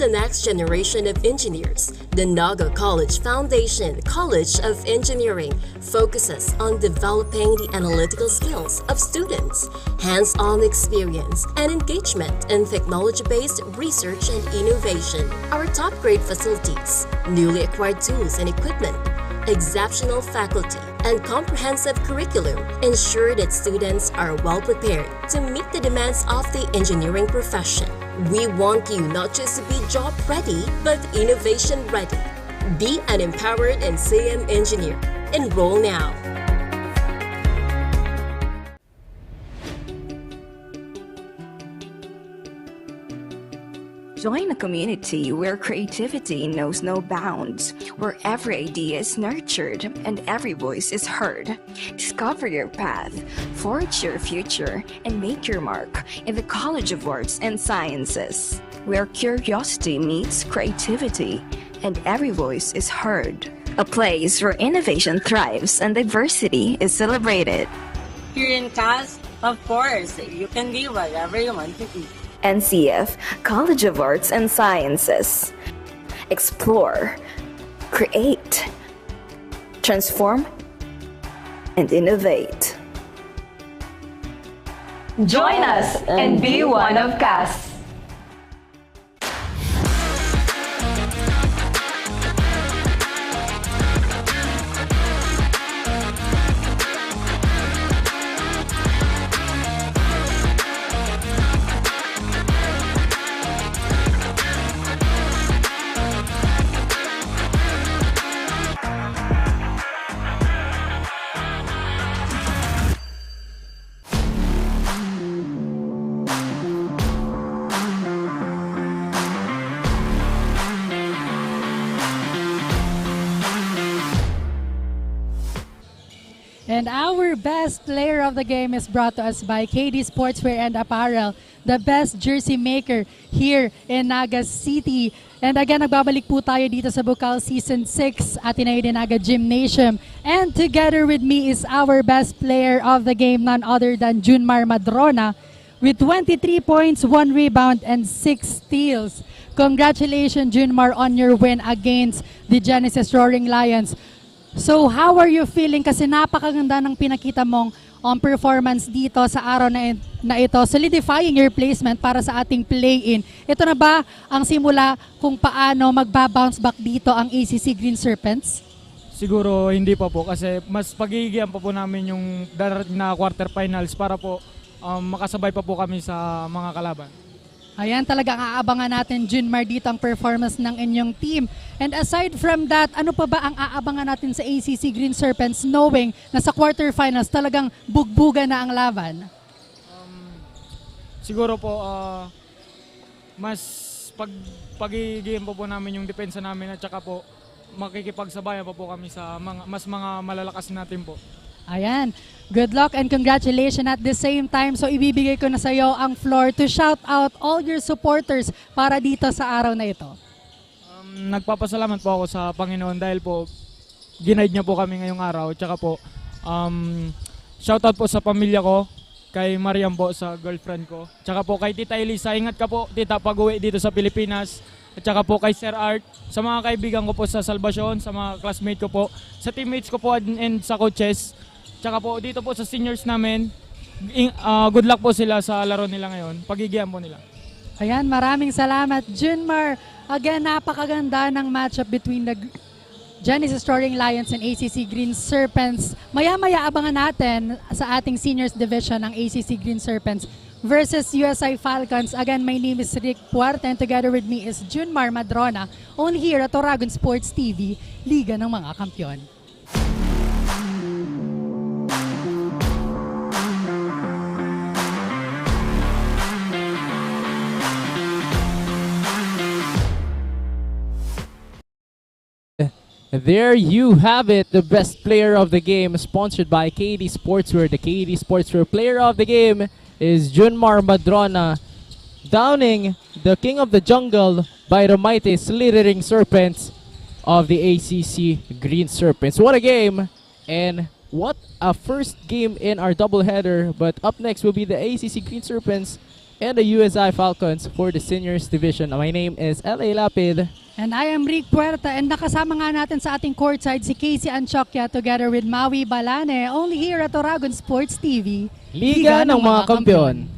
the next generation of engineers, the Naga College Foundation College of Engineering focuses on developing the analytical skills of students, hands-on experience, and engagement in technology-based research and innovation. Our top-grade facilities, newly acquired tools and equipment, exceptional faculty, and comprehensive curriculum ensure that students are well prepared to meet the demands of the engineering profession. We want you not just to be job ready, but innovation ready. Be an empowered and NCM engineer. Enroll now. Join a community where creativity knows no bounds, where every idea is nurtured and every voice is heard. Discover your path, forge your future, and make your mark in the College of Arts and Sciences, where curiosity meets creativity and every voice is heard. A place where innovation thrives and diversity is celebrated. Here in CAS, of course, you can be whatever you want to be. NCF College of Arts and Sciences. Explore, create, transform, and innovate. Join us and be one of CAS. And our best player of the game is brought to us by KD Sportswear and Apparel, the best jersey maker here in Naga City. And again, nagbabalik po tayo dito sa Bucal Season 6, Ateneo de Naga Gymnasium. And together with me is our best player of the game, none other than Junmar Madrona, with 23 points, 1 rebound, and 6 steals. Congratulations, Junmar, on your win against the Genesis Roaring Lions. So, how are you feeling? Kasi napakaganda ng pinakita mong performance dito sa araw na ito, solidifying your placement para sa ating play-in. Ito na ba ang simula kung paano magbabounce back dito ang ACC Green Serpents? Siguro hindi pa po kasi mas pagigihan pa po namin yung darating na quarterfinals para po makasabay pa po kami sa mga kalaban. Ayan, talagang aabangan natin, Junmar, dito ang performance ng inyong team. And aside from that, ano pa ba ang aabangan natin sa ACC Green Serpents knowing na sa quarterfinals talagang bugbuga na ang laban? Siguro po mas pagigihan pa po namin yung depensa namin at saka po makikipagsabayan pa po kami sa mga malalakas natin po. Ayan, good luck and congratulations at the same time. So ibibigay ko na sa iyo ang floor to shout out all your supporters para dito sa araw na ito. Nagpapasalamat po ako sa Panginoon dahil po ginaid niya po kami ngayong araw. Tsaka po shout out po sa pamilya ko, kay Mariam po sa girlfriend ko. Tsaka po kay Tita Elisa, ingat ka po tita pag-uwi dito sa Pilipinas. At saka po kay Sir Art, sa mga kaibigan ko po sa Salvacion, sa mga classmate ko po, sa teammates ko po and sa coaches. Tsaka po dito po sa seniors namin, good luck po sila sa laro nila ngayon. Pagigihan po nila. Ayan, maraming salamat, Junmar. Again, napakaganda ng matchup between the Genesis Roaring Lions and ACC Green Serpents. Maya-maya abangan natin sa ating seniors division ng ACC Green Serpents versus USI Falcons. Again, my name is Rick Puerta and together with me is Junmar Madrona, only here at Oragon Sports TV, Liga ng mga Kampyon. There you have it, the best player of the game, sponsored by KD Sportswear. The KD Sportswear player of the game is Junmar Madrona, downing the king of the jungle by the mighty slithering serpents of the ACC Green Serpents. What a game, and what a first game in our doubleheader. But up next will be the ACC Green Serpents and the USI Falcons for the seniors division. My name is L.A. Lapid. And I am Rick Puerta, and nakasama nga natin sa ating courtside si Casey Anchokya together with Maui Balane, only here at Oragon Sports TV, Liga ng mga Kampyon.